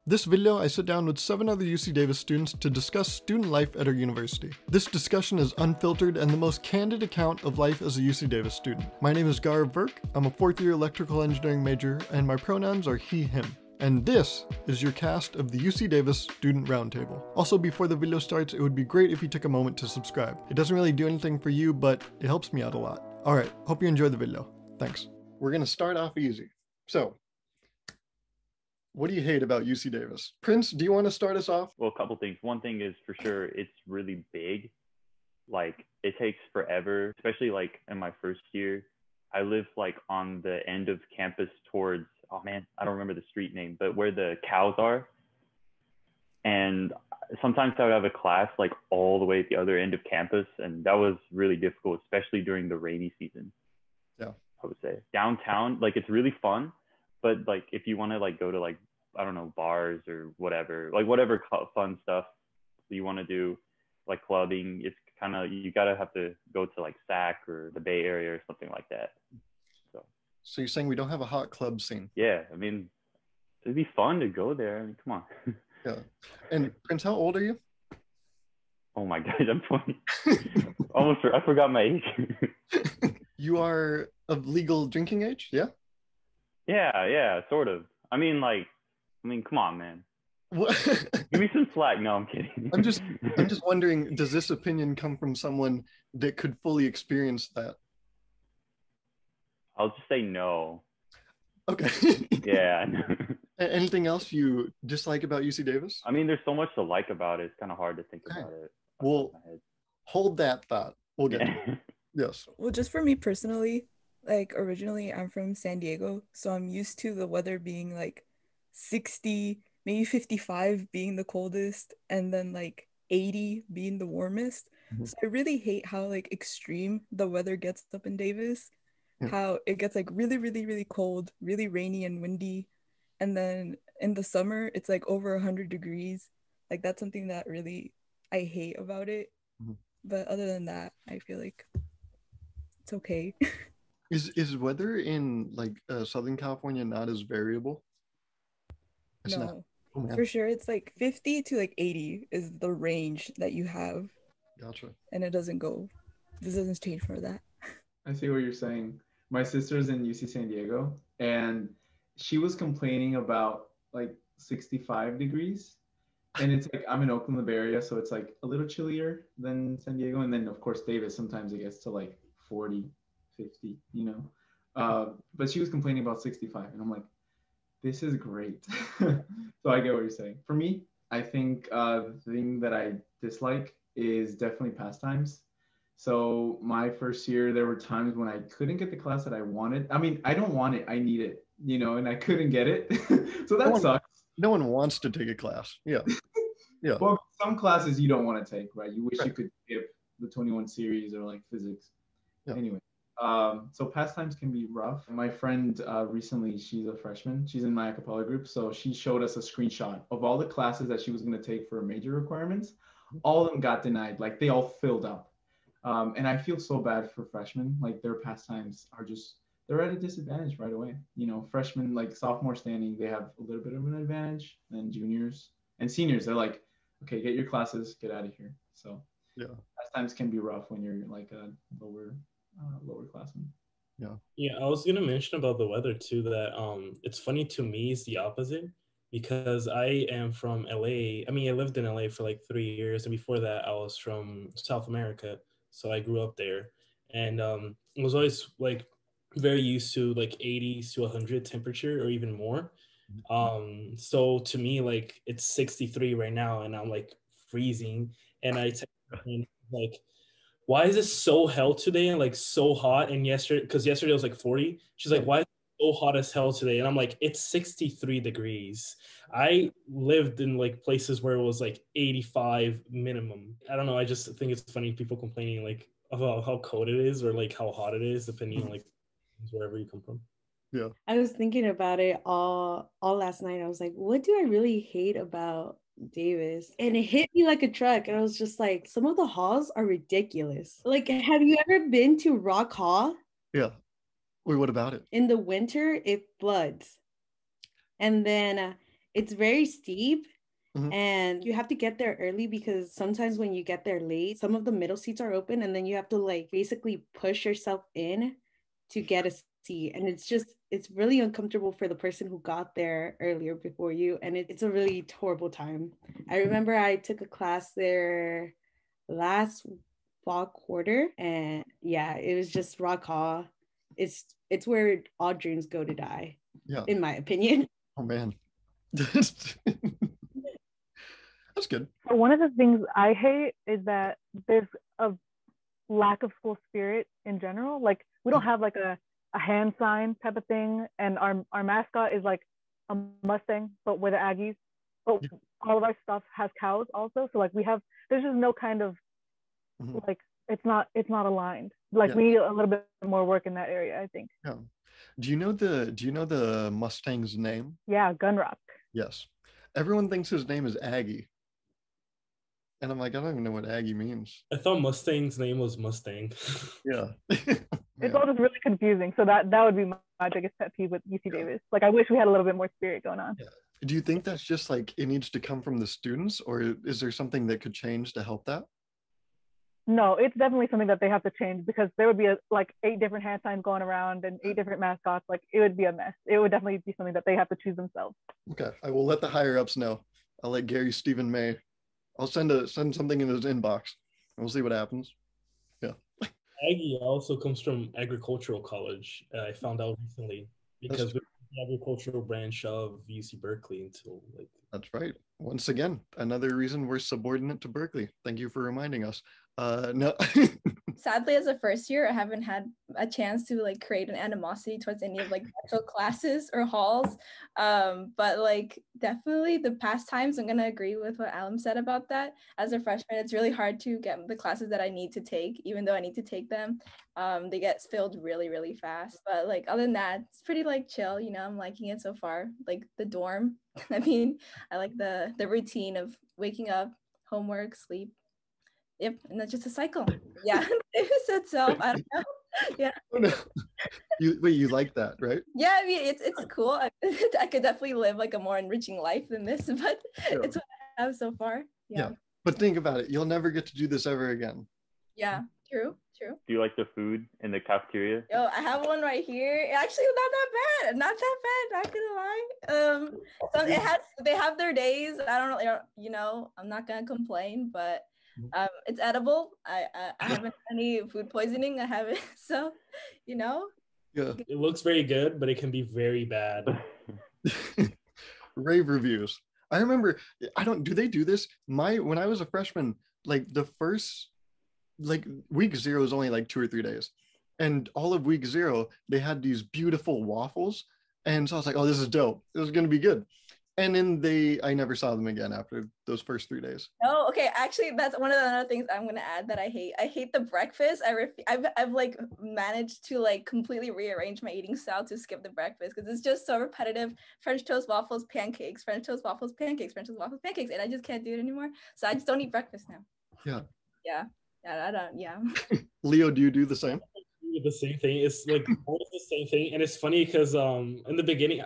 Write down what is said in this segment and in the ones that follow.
This video, I sit down with 7 other UC Davis students to discuss student life at our university. This discussion is unfiltered and the most candid account of life as a UC Davis student. My name is Gauruv. I'm a 4th year electrical engineering major, and my pronouns are he, him. And this is your cast of the UC Davis Student Roundtable. Also, before the video starts, it would be great if you took a moment to subscribe. It doesn't really do anything for you, but it helps me out a lot. Alright, hope you enjoy the video. Thanks. We're gonna start off easy. So, what do you hate about UC Davis? Prince, do you want to start us off? Well, a couple things. One thing is for sure, it's really big. Like, it takes forever, especially like in my first year. I live like on the end of campus towards, oh man, I don't remember the street name, but where the cows are. And sometimes I would have a class like all the way at the other end of campus. And that was really difficult, especially during the rainy season. Yeah. I would say downtown, like it's really fun. But like, if you want to like go to like, I don't know, bars or whatever, like whatever fun stuff you want to do, like clubbing, it's kind of, you gotta have to go to like SAC or the Bay Area or something like that. So you're saying we don't have a hot club scene? Yeah, I mean, it'd be fun to go there. I mean, come on. Yeah. And Prince, how old are you? Oh my God, I'm 20. I forgot my age. You are of legal drinking age? Yeah? Yeah, sort of. I mean, come on, man. What? Give me some slack. No, I'm kidding. I'm just wondering, does this opinion come from someone that could fully experience that? I'll just say no. Okay. Yeah. Anything else you dislike about UC Davis? I mean, there's so much to like about it. It's kind of hard to think about it. Well, hold that thought. We'll get to it. Yes. Well, just for me personally, like originally I'm from San Diego, so I'm used to the weather being like 60, maybe 55 being the coldest, and then like 80 being the warmest. Mm-hmm. So I really hate how like extreme the weather gets up in Davis. Yeah. How it gets like really, really, really cold, really rainy and windy. And then in the summer, it's like over 100 degrees. Like that's something that really I hate about it. Mm-hmm. But other than that, I feel like it's okay. Is weather in like Southern California not as variable? It's no, for sure. It's like 50 to like 80 is the range that you have. Gotcha. And this doesn't change for that. I see what you're saying. My sister's in UC San Diego, and she was complaining about like 65 degrees. And it's like, I'm in Oakland, the Bay Area, so it's like a little chillier than San Diego. And then, of course, Davis, sometimes it gets to like 40, 50, you know. But she was complaining about 65. And I'm like, this is great. So I get what you're saying. For me, I think the thing that I dislike is definitely pastimes. So my first year, there were times when I couldn't get the class that I wanted. I mean, I don't want it, I need it, you know, and I couldn't get it. So that sucks. No one wants to take a class. Yeah. Yeah. Well, some classes you don't want to take, right? You wish you could skip the 21 series or like physics. Yeah. Anyway, so pastimes can be rough. My friend recently, she's a freshman. She's in my a cappella group. So she showed us a screenshot of all the classes that she was going to take for major requirements. All of them got denied. Like they all filled up. And I feel so bad for freshmen. Like their pastimes are just, they're at a disadvantage right away. You know, freshmen, like sophomore standing, they have a little bit of an advantage than juniors and seniors. They're like, okay, get your classes, get out of here. So yeah, pastimes can be rough when you're like a lower classman. Yeah, I was gonna mention about the weather too, that it's funny to me is the opposite, because I am from LA. I mean, I lived in LA for like 3 years, and before that I was from South America. So I grew up there, and was always like very used to like 80 to 100 temperature or even more. So to me, like it's 63 right now, and I'm like freezing. And I text like, why is it so hell today and like so hot? And yesterday, because yesterday was like 40. She's like, why is it so hot as hell today? And I'm like, it's 63 degrees. I lived in like places where it was like 85 minimum. I don't know. I just think it's funny people complaining like about how cold it is or like how hot it is, depending on like wherever you come from. Yeah. I was thinking about it all last night. I was like, what do I really hate about Davis? And it hit me like a truck. And I was just like, some of the halls are ridiculous. Like, have you ever been to Rock Hall? Yeah. Wait, what about it? In the winter, it floods. And then it's very steep. Mhm. And you have to get there early because sometimes when you get there late, some of the middle seats are open and then you have to like basically push yourself in to get a seat. And it's really uncomfortable for the person who got there earlier before you. And it's a really horrible time. I remember I took a class there last fall quarter, and yeah, it was just rock hall. It's where all dreams go to die, Yeah. in my opinion. Oh man. That's good. So one of the things I hate is that there's a lack of school spirit in general. Like we don't have like a hand sign type of thing, and our mascot is like a Mustang, but we're the Aggies. But all of our stuff has cows also. So like there's just no kind of like it's not aligned. Like we need a little bit more work in that area, I think. Yeah. Do you know the Mustang's name? Yeah, Gunrock. Yes. Everyone thinks his name is Aggie. And I'm like, I don't even know what Aggie means. I thought Mustang's name was Mustang. Yeah. It's all just really confusing. So that would be my biggest pet peeve with UC Davis. Like I wish we had a little bit more spirit going on. Yeah. Do you think that's just like it needs to come from the students, or is there something that could change to help that? No, it's definitely something that they have to change, because there would be like 8 different hand signs going around and 8 different mascots. Like it would be a mess. It would definitely be something that they have to choose themselves. Okay, I will let the higher ups know. I'll let Gary Stephen May. I'll send something in his inbox, and we'll see what happens. Yeah. Aggie also comes from agricultural college. I found out recently because we're the agricultural branch of UC Berkeley until like. That's right. Once again, another reason we're subordinate to Berkeley. Thank you for reminding us. No. Sadly, as a first year, I haven't had a chance to like create an animosity towards any of like actual classes or halls. But like definitely the past times, I'm gonna agree with what Alan said about that. As a freshman, it's really hard to get the classes that I need to take, even though I need to take them. They get filled really, really fast. But like other than that, it's pretty like chill. You know, I'm liking it so far. Like the dorm. I mean, I like the routine of waking up, homework, sleep. Yep, and that's just a cycle. Yeah, Davis itself. I don't know. Yeah. Oh, no. You like that, right? Yeah, I mean it's cool. I could definitely live like a more enriching life than this, but it's what I have so far. Yeah. But think about it. You'll never get to do this ever again. Yeah. True. Do you like the food in the cafeteria? Yo, I have one right here. Actually, not that bad. Not gonna lie. So they have their days. I don't know. You know, I'm not gonna complain, but it's edible. I haven't had any food poisoning. I haven't. So, you know. Yeah. It looks very good, but it can be very bad. Rave reviews. I remember. Do they do this? When I was a freshman, like the first. Like week 0 is only like 2 or 3 days, and all of week 0 they had these beautiful waffles, and so I was like, oh, this is dope, this is gonna be good. And then I never saw them again after those first 3 days. Oh, okay. Actually, that's one of the other things I'm gonna add that I hate. I hate the breakfast. I've like managed to like completely rearrange my eating style to skip the breakfast because it's just so repetitive. French toast, waffles, pancakes. French toast, waffles, pancakes. French toast, waffles, pancakes, and I just can't do it anymore. So I just don't eat breakfast now. Yeah. Yeah. I don't. Yeah. Leo, do you do the same? The same thing. It's like always the same thing, and it's funny because in the beginning,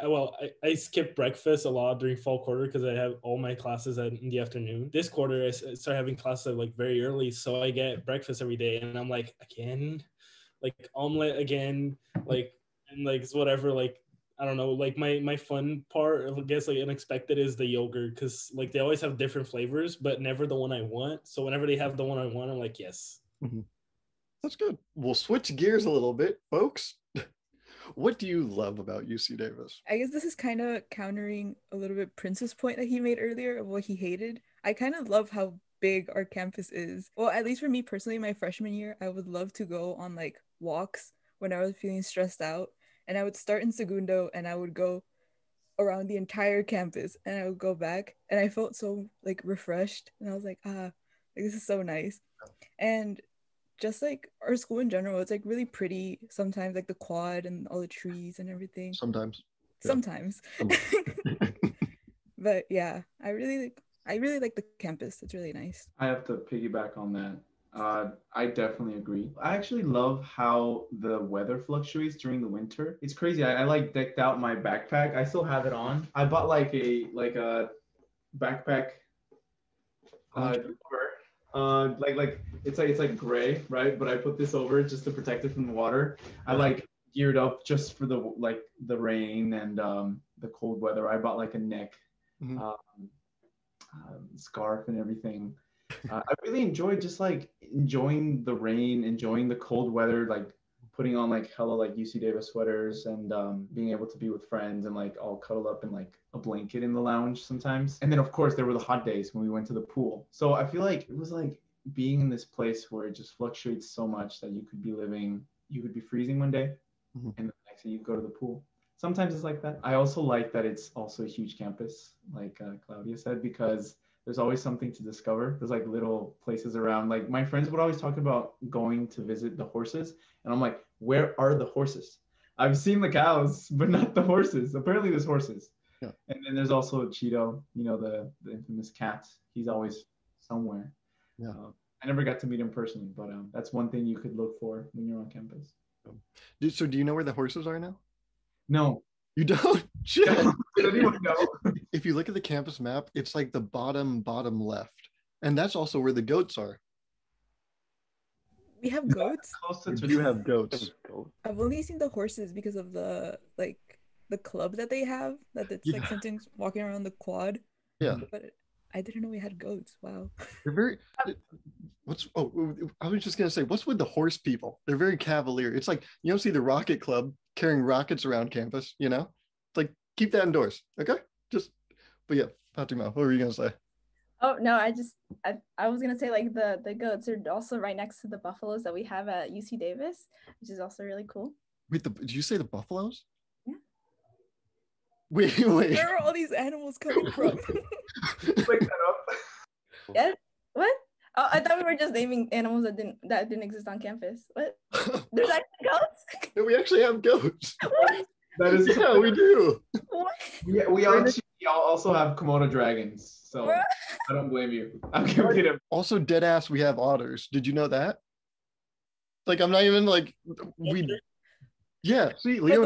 I skip breakfast a lot during fall quarter because I have all my classes in the afternoon. This quarter, I start having classes like very early, so I get breakfast every day, and I'm like again, like omelet again, like and like whatever, like I don't know, like my fun part, I guess like unexpected is the yogurt because like they always have different flavors, but never the one I want. So whenever they have the one I want, I'm like yes. Mm-hmm. That's good. We'll switch gears a little bit, folks. What do you love about UC Davis? I guess this is kind of countering a little bit Prince's point that he made earlier of what he hated. I kind of love how big our campus is. Well, at least for me personally, my freshman year, I would love to go on like walks when I was feeling stressed out. And I would start in Segundo and I would go around the entire campus and I would go back and I felt so like refreshed and I was like, like, this is so nice. And just like our school in general, it's like really pretty sometimes, like the quad and all the trees and everything. Sometimes. But yeah, I really like the campus. It's really nice. I have to piggyback on that. I definitely agree. I actually love how the weather fluctuates during the winter. It's crazy. I like decked out my backpack. I still have it on. I bought like a backpack cover. Like it's like gray, right? But I put this over it just to protect it from the water. I like geared up just for the rain and the cold weather. I bought like a neck scarf and everything. I really enjoyed just like enjoying the rain, enjoying the cold weather, like putting on like hella like UC Davis sweaters and being able to be with friends and like all cuddle up in like a blanket in the lounge sometimes. And then of course there were the hot days when we went to the pool. So I feel like it was like being in this place where it just fluctuates so much that you could be freezing one day and the next day you go to the pool. Sometimes it's like that. I also like that it's also a huge campus, like Claudia said, because there's always something to discover. There's like little places around. Like my friends would always talk about going to visit the horses. And I'm like, where are the horses? I've seen the cows, but not the horses. Apparently there's horses. Yeah. And then there's also Cheeto, you know, the infamous cat. He's always somewhere. Yeah. I never got to meet him personally, but that's one thing you could look for when you're on campus. So do you know where the horses are now? No. You don't? Shit. No. Did anyone know? If you look at the campus map, it's like the bottom left. And that's also where the goats are. We have goats? You have goats. I've only seen the horses because of the club that they have. That it's like something's walking around the quad. Yeah. But I didn't know we had goats. Wow. They're very I was just gonna say, what's with the horse people? They're very cavalier. It's like you don't see the rocket club carrying rockets around campus, you know? It's like keep that indoors, okay? But yeah, Fatima, what were you gonna say? Oh no, I was gonna say like the goats are also right next to the buffaloes that we have at UC Davis, which is also really cool. Wait, did you say the buffaloes? Yeah. Wait. Where are all these animals coming from? Look that up. Yeah. What? Oh, I thought we were just naming animals that didn't exist on campus. What? There's actually goats? No, we actually have goats. What? That is we do. What? Yeah, we also have Komodo dragons, so what? I don't blame you. I'm kidding. Also, dead ass, we have otters. Did you know that? Like, I'm not even like we. Yeah, see, Leo.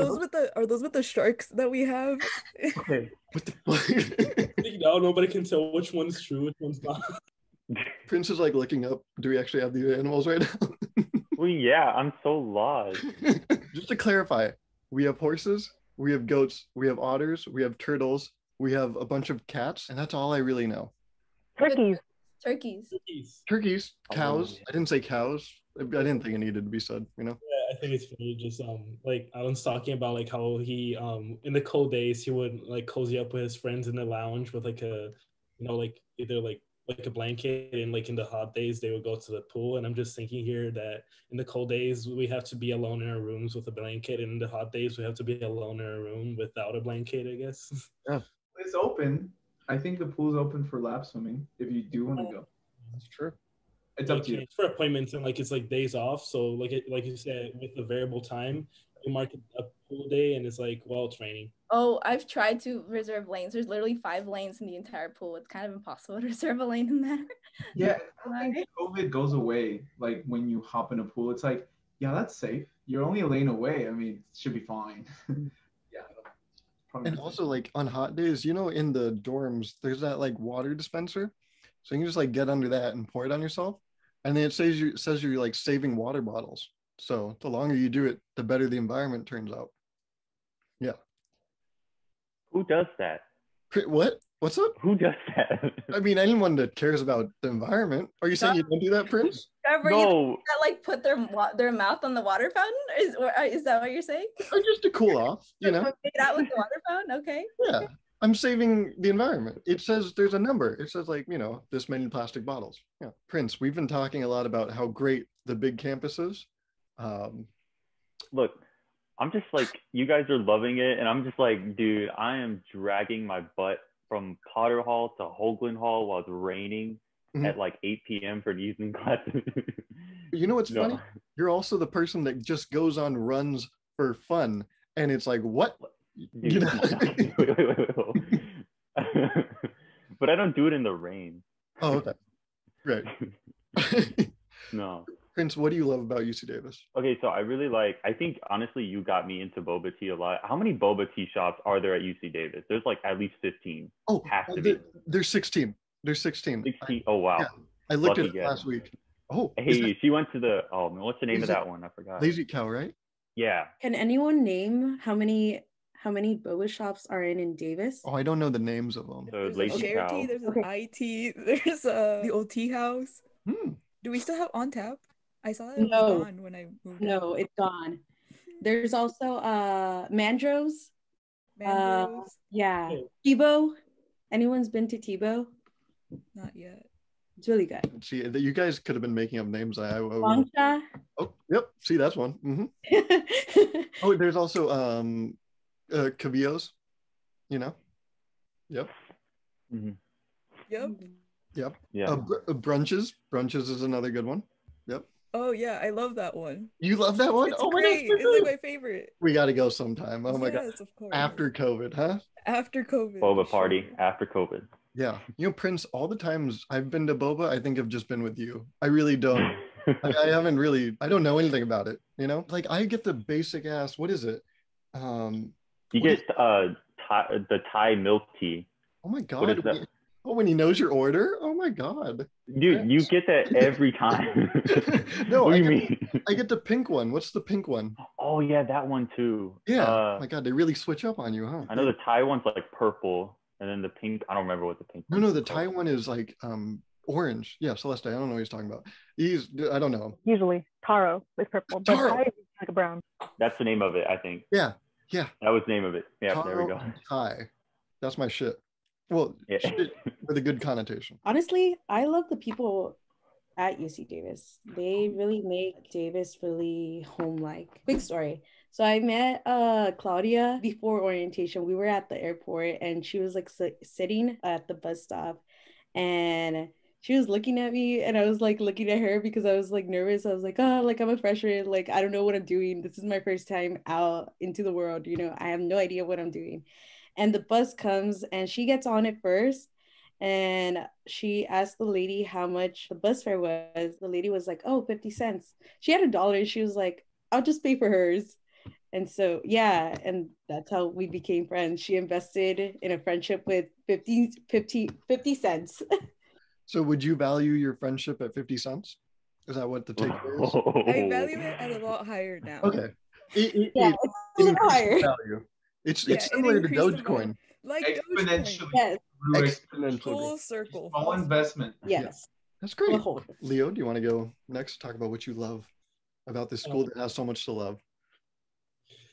Are those with the sharks that we have? Okay. What the fuck? No, nobody can tell which one's true, which one's not. Prince is like looking up. Do we actually have these animals right now? Well, yeah, I'm so lost. Just to clarify, we have horses, we have goats, we have otters, we have turtles, we have a bunch of cats, and that's all I really know. Turkeys. Turkeys, cows. I didn't say cows. I didn't think it needed to be said, you know? Yeah, I think it's funny. Just like Alan's talking about like how he in the cold days he would like cozy up with his friends in the lounge with like a, you know, like either like a blanket, and like in the hot days they would go to the pool. And I'm just thinking here that in the cold days we have to be alone in our rooms with a blanket, and in the hot days we have to be alone in our room without a blanket, I guess. Yeah. It's open. I think the pool's open for lap swimming if you do want to go. That's true. It's up to you. It's for appointments, and like it's like days off. So like you said, with the variable time, you mark a pool day and it's like, well, it's raining. Oh, I've tried to reserve lanes. There's literally 5 lanes in the entire pool. It's kind of impossible to reserve a lane in there. Yeah, I think COVID goes away. Like when you hop in a pool, it's like, yeah, that's safe. You're only a lane away. I mean, it should be fine. Yeah. And also like on hot days, you know, in the dorms, there's that like water dispenser. So you can just like get under that and pour it on yourself. And then it says you're like saving water bottles. So the longer you do it, the better the environment turns out. Yeah. Who does that? What? What's up? Who does that? I mean, anyone that cares about the environment. Are you saying you don't do that, Prince? No. That like put their mouth on the water fountain? Is that what you're saying? Or just to cool off, you know? Make it out with the water fountain? Okay. Yeah. I'm saving the environment. It says there's a number. It says like, you know, this many plastic bottles. Yeah. Prince, we've been talking a lot about how great the big campus is. Look, I'm just like, you guys are loving it. And I'm just like, dude, I am dragging my butt from Potter Hall to Hoagland Hall while it's raining at like 8 p.m. for the evening classes. You know what's funny? You're also the person that just goes on runs for fun. And it's like, what? Dude, you know? wait. But I don't do it in the rain. Oh, okay. Right. No. Prince, what do you love about UC Davis? Okay, so I think honestly you got me into boba tea a lot. How many boba tea shops are there at UC Davis? There's like at least 15. Oh, Has to be. there's 16. There's 16. 16. Oh wow. Yeah, I looked Lucky at it guess. last week. Oh, Hey, she went to the what's the name of Is it that one? I forgot. Lazy Cow, right? Yeah. Can anyone name how many boba shops are in Davis? Oh, I don't know the names of them. So There's a Lazy Share Cow. Tea, there's an Okay. IT, there's the old tea house. Hmm. Do we still have On Tap? I saw that it was No. gone when I moved No, it's gone. There's also Mandros. Mandros, Yeah. Oh. Tebow. Anyone's been to Tebow? not yet. It's really good. See, you guys could have been making up names. Longcha. Oh, yep. See, that's one. Oh, there's also Cavillos. You know. Yep. Mm-hmm. Yep. Yep. Yeah. Brunches. Brunches is another good one. Yep. Oh yeah, I love that one. You love that one? It's Oh great. my gosh. It's like my favorite. We got to go sometime. Oh my god. Yes, of course. After COVID, huh? After COVID. Boba for party sure. after COVID. Yeah. You know, Prince, all the times I've been to boba, I think I've just been with you. I really don't. I haven't really, I don't know anything about it, you know? Like I get the basic ass, what is it? You what get is- the Thai milk tea. Oh my What is god. that? Oh, when he knows your order? Oh my god. Dude, you get that every time. No, What do I you get, mean? I get the pink one. What's the pink one? Oh yeah, that one too. Yeah. Oh my god, they really switch up on you, huh? I know the Thai one's like purple, and then the pink. I don't remember what the pink. No, the Thai one is like orange. Yeah, Celeste, I don't know what he's talking about. I don't know. Usually taro is purple, but Taro. Thai is like a brown. That's the name of it, I think. Yeah. That was the name of it. Yeah, there we go. Thai. That's my shit. Well, Yeah. shit with a good connotation. Honestly, I love the people at UC Davis. They really make Davis really home-like. Quick story. So I met Claudia before orientation. We were at the airport and she was like sitting at the bus stop and she was looking at me and I was like looking at her because I was like nervous. I was like, oh, like I'm a freshman. Like, I don't know what I'm doing. This is my first time out into the world. You know, I have no idea what I'm doing. And the bus comes and she gets on it first. And she asked the lady how much the bus fare was. The lady was like, oh, 50 cents. She had $1 and she was like, I'll just pay for hers. And so, yeah, and that's how we became friends. She invested in a friendship with 50 cents. So would you value your friendship at 50 cents? Is that what the takeaway is? I value it at a lot higher now. Okay. Yeah, it's a little increased higher. value. It's Yeah, similar it to increased the Dogecoin. Like Exponentially. Yes, Exponentially. Full circle. Small investment. yes. That's great. Whole. Leo, do you want to go next? Talk about what you love about this school that has so much to love.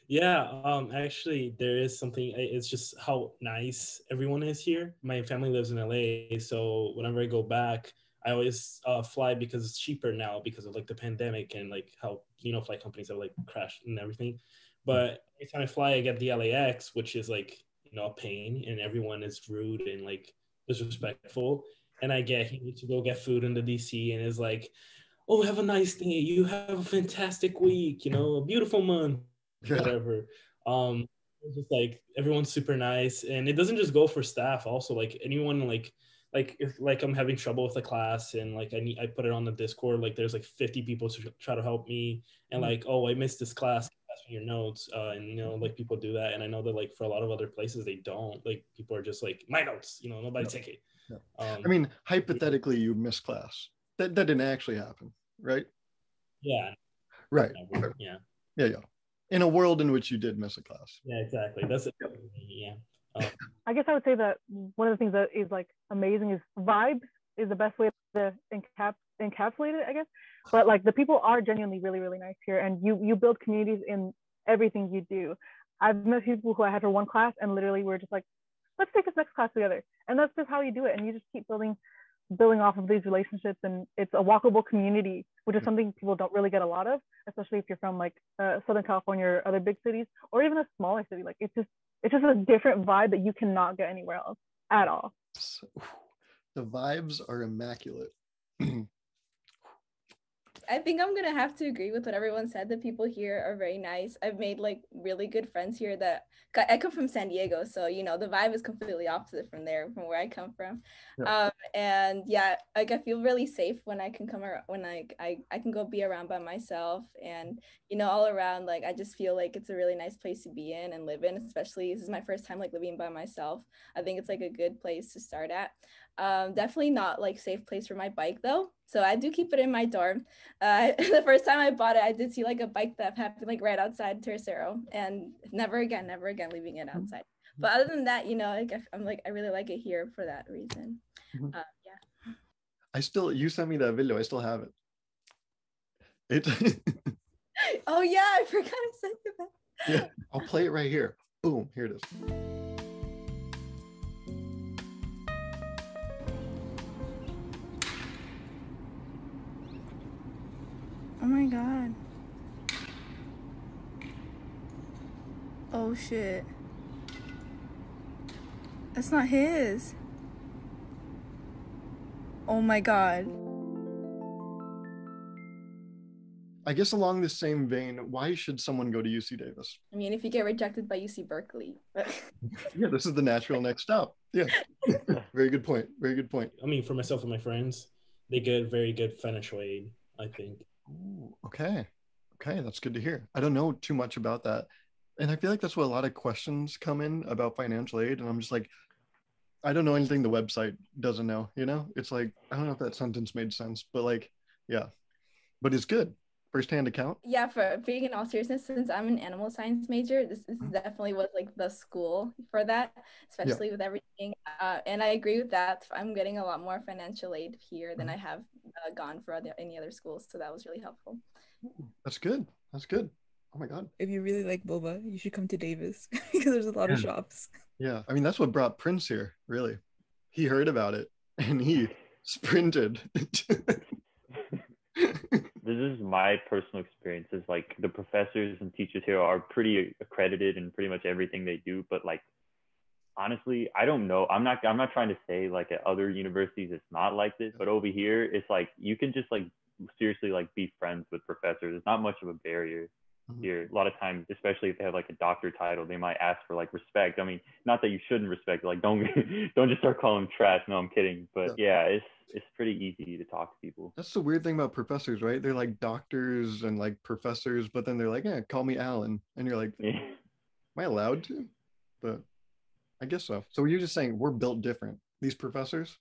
Yeah, actually, there is something. It's just how nice everyone is here. My family lives in LA, so whenever I go back, I always fly because it's cheaper now because of like the pandemic and like how flight companies have like crashed and everything. But every time I fly, I get the LAX, which is like a pain, and everyone is rude and like disrespectful. And I get here to go get food in the DC, and it's like, oh, have a nice day. You have a fantastic week. A beautiful month. Whatever. It's just like everyone's super nice, and it doesn't just go for staff. Also, like anyone, like if like I'm having trouble with the class, and like I put it on the Discord. Like there's like 50 people to try to help me, and like, oh, I missed this class. Pass me your notes, and like people do that, and I know that like for a lot of other places they don't. Like people are just like my notes. Nobody take it. Yeah. I mean, hypothetically, you missed class. That didn't actually happen, right? Yeah. Right. Yeah. Yeah. In a world in which you did miss a class. Yeah, exactly. That's it. Yeah. I guess I would say that one of the things that is like amazing is vibes is the best way to encapsulate it, I guess. But like the people are genuinely really, really nice here, and you build communities in everything you do. I've met people who I had for one class and literally we're just like, let's take this next class together. And that's just how you do it. And you just keep building off of these relationships, and it's a walkable community, which is something people don't really get a lot of, especially if you're from like Southern California or other big cities, or even a smaller city. Like it's just a different vibe that you cannot get anywhere else at all. So, the vibes are immaculate. I think I'm gonna have to agree with what everyone said. The people here are very nice. I've made like really good friends here. That I come from San Diego, so you know the vibe is completely opposite from there, from where I come from. Yeah. And yeah, like I feel really safe when I can come around, when I can go be around by myself, and you know all around. Like I just feel like it's a really nice place to be in and live in. Especially this is my first time like living by myself. I think it's like a good place to start at. Definitely not like safe place for my bike though. So I do keep it in my dorm. The first time I bought it, I did see like a bike theft happen like right outside Tercero, and never again leaving it outside. But other than that, you know, like I'm like I really like it here for that reason. Yeah. You sent me that video. I still have it. Oh yeah, I forgot to send you that. Yeah, I'll play it right here. Boom, here it is. Oh my god. Oh shit. That's not his. Oh my god. I guess along the same vein, why should someone go to UC Davis? I mean, if you get rejected by UC Berkeley. Yeah, this is the natural next stop. Yeah. Very good point. Very good point. I mean, for myself and my friends, they get very good financial aid, I think. Ooh, okay. Okay, that's good to hear. I don't know too much about that. And I feel like that's what a lot of questions come in about financial aid. And I'm just like, I don't know anything the website doesn't know, you know? It's like, I don't know if that sentence made sense, but like, yeah. But it's good. First-hand account. Yeah, for being in all seriousness, since I'm an animal science major, this is definitely what like the school for that, especially with everything. And I agree with that. I'm getting a lot more financial aid here than I have gone for any other schools. So that was really helpful. That's good. That's good. Oh my God. If you really like boba, you should come to Davis because there's a lot of shops. Yeah. I mean, that's what brought Prince here, really. He heard about it and he sprinted. This is my personal experience. Is like the professors and teachers here are pretty accredited in pretty much everything they do, but like honestly, I don't know. I'm not trying to say like at other universities it's not like this, but over here it's like you can just like seriously like be friends with professors. It's not much of a barrier here. A lot of times, especially if they have like a doctor title, they might ask for like respect. I mean, not that you shouldn't respect, like don't just start calling them trash. No, I'm kidding. But yeah, it's pretty easy to talk to people. That's the weird thing about professors, right? They're like doctors and like professors, but then they're like, yeah, call me Alan. And you're like, am I allowed to? But I guess so. So you're just saying we're built different. These professors,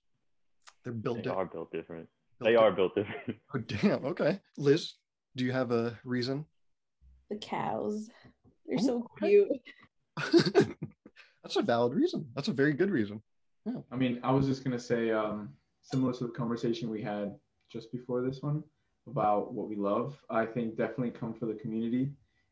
they're built different. They are built different. They are built different. Oh, damn. Okay. Liz, do you have a reason? The cows. They're so cute. That's a valid reason. That's a very good reason. Yeah. I mean, I was just going to say, similar to the conversation we had just before this one about what we love, I think definitely come for the community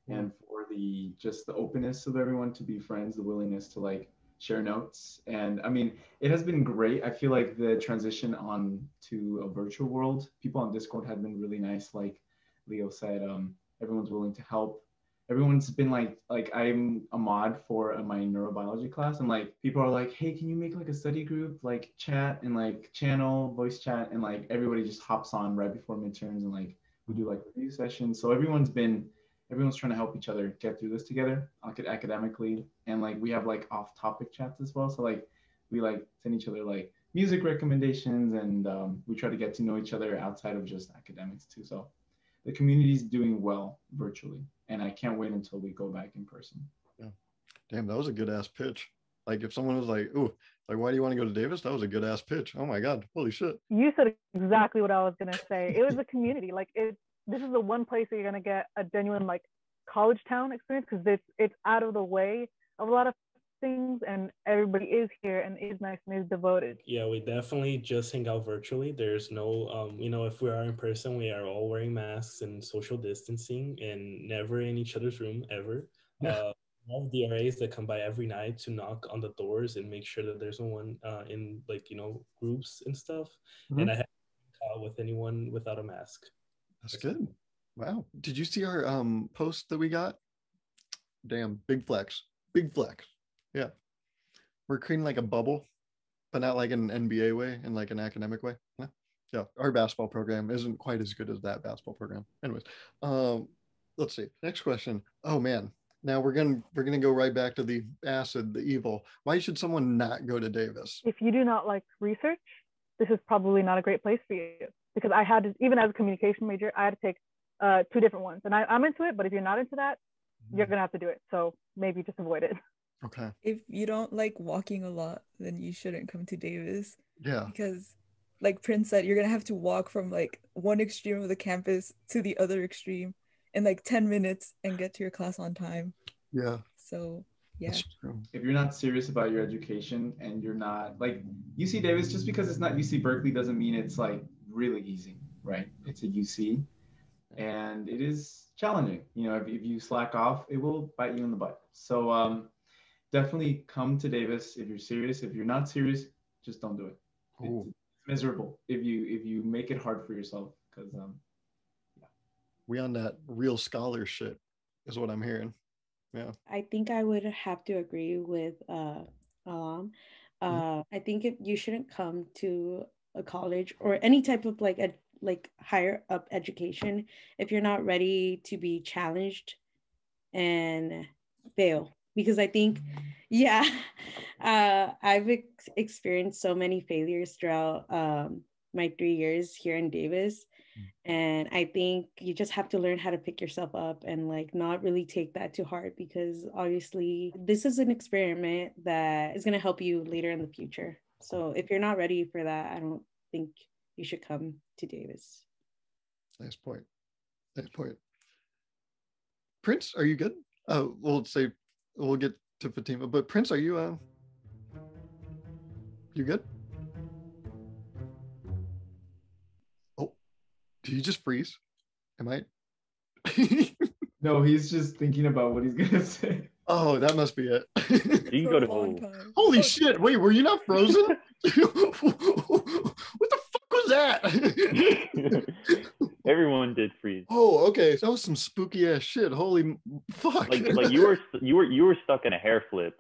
and for the openness of everyone to be friends, the willingness to like share notes. And I mean, it has been great. I feel like the transition on to a virtual world, people on Discord have been really nice. Like Leo said, everyone's willing to help. Everyone's been like I'm a mod for my neurobiology class, and like people are like, hey, can you make like a study group, like chat and like channel voice chat, and like everybody just hops on right before midterms, and like we do like review sessions. So everyone's trying to help each other get through this together academically, and like we have like off-topic chats as well. So like we like send each other like music recommendations, and we try to get to know each other outside of just academics too. So the community's doing well virtually, and I can't wait until we go back in person. Yeah. Damn, that was a good ass pitch. Like if someone was like, "Ooh, like why do you want to go to Davis?" That was a good ass pitch. Oh my God, holy shit. You said exactly what I was gonna say. It was a community. Like this is the one place that you're gonna get a genuine like college town experience, because it's out of the way of a lot of things, and everybody is here and is nice and is devoted. Yeah, we definitely just hang out virtually. There's no if we are in person, we are all wearing masks and social distancing and never in each other's room ever. All of the RAs that come by every night to knock on the doors and make sure that there's no one in groups and stuff. And I haven't caught with anyone without a mask. That's good. Wow. Did you see our post that we got? Damn, big flex. Big flex. Yeah. We're creating like a bubble, but not like an NBA way, in like an academic way. Yeah. Yeah, our basketball program isn't quite as good as that basketball program. Anyways, let's see. Next question. Oh man, now we're gonna go right back to the acid, the evil. Why should someone not go to Davis? If you do not like research, this is probably not a great place for you, because I had to, even as a communication major, I had to take 2 different ones, and I'm into it. But if you're not into that, you're gonna have to do it. So maybe just avoid it. Okay. If you don't like walking a lot, then you shouldn't come to Davis. Yeah. Because, like Prince said, you're gonna have to walk from like one extreme of the campus to the other extreme in like 10 minutes and get to your class on time. Yeah. So yeah. That's true. If you're not serious about your education and you're not like UC Davis, just because it's not UC Berkeley doesn't mean it's like really easy, right? It's a UC, and it is challenging. You know, if you slack off, it will bite you in the butt. So definitely come to Davis if you're serious. If you're not serious, just don't do it. Ooh. It's miserable if you make it hard for yourself, because yeah. We on that real scholar shit is what I'm hearing. Yeah. I think I would have to agree with Alam. I think you shouldn't come to a college or any type of like higher up education if you're not ready to be challenged and fail. Because I think, yeah, I've experienced so many failures throughout my 3 years here in Davis. And I think you just have to learn how to pick yourself up and like not really take that to heart, because obviously this is an experiment that is going to help you later in the future. So if you're not ready for that, I don't think you should come to Davis. Nice point. Nice point. Prince, are you good? We'll get to Fatima, but Prince, are you good? Oh, did you just freeze? Am I? No, he's just thinking about what he's gonna say. Oh, that must be it. You can go to home. Holy shit! Wait, were you not frozen? What the fuck was that? Everyone did freeze. Oh, okay. That was some spooky ass shit. Holy fuck! Like you were stuck in a hair flip.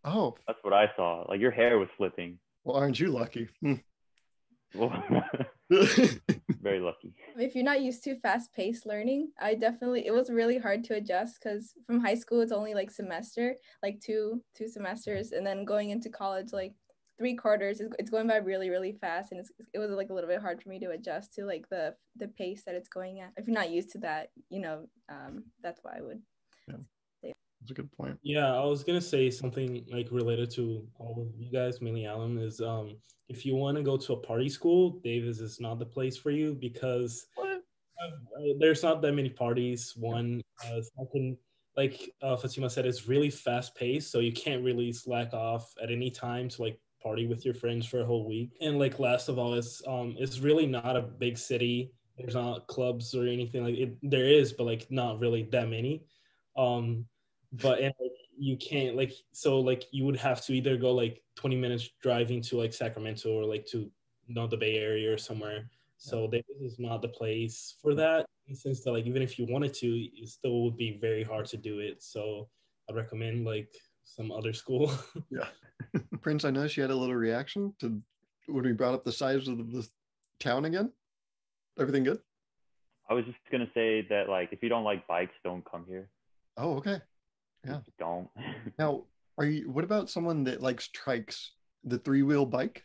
Oh, that's what I saw. Like your hair was flipping. Well, aren't you lucky? Well, very lucky. If you're not used to fast-paced learning, it was really hard to adjust, because from high school it's only like semester, like two semesters, and then going into college like 3 quarters, it's going by really, really fast, and it was like a little bit hard for me to adjust to like the pace that it's going at. If you're not used to that, that's why I would. Yeah. That's a good point. Yeah, I was gonna say something like related to all of you guys, mainly Alan, is if you want to go to a party school, Davis is not the place for you, because there's not that many parties. One, second, like Fatima said, it's really fast paced, so you can't really slack off at any time to like party with your friends for a whole week. And like last of all, it's really not a big city. There's not clubs or anything like it. There is, but like not really that many. But and like, you can't you would have to either go like 20 minutes driving to like Sacramento or like to the Bay Area or somewhere. So this is not the place for that, in the sense that like even if you wanted to, it still would be very hard to do it. So I'd recommend like some other school. Yeah. Prince, I noticed you had a little reaction to when we brought up the size of the town again. Everything good? I was just gonna say that like if you don't like bikes, don't come here. Oh, okay. Yeah. Just don't. Now, what about someone that likes trikes, the 3-wheel bike?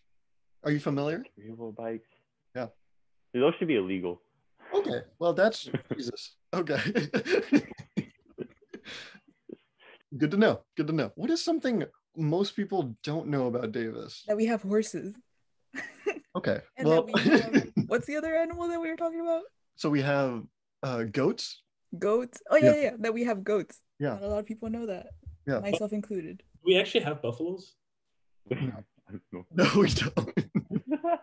Are you familiar? 3-wheel bikes? Yeah. Dude, those should be illegal. Okay. Well, that's Jesus. Okay. Good to know. Good to know. What is something most people don't know about Davis? That we have horses. Okay. And well, that we have, what's the other animal that we were talking about? So we have goats. Goats. Oh yeah. That we have goats. Yeah. Not a lot of people know that. Yeah. Myself included. We actually have buffaloes. No, we don't.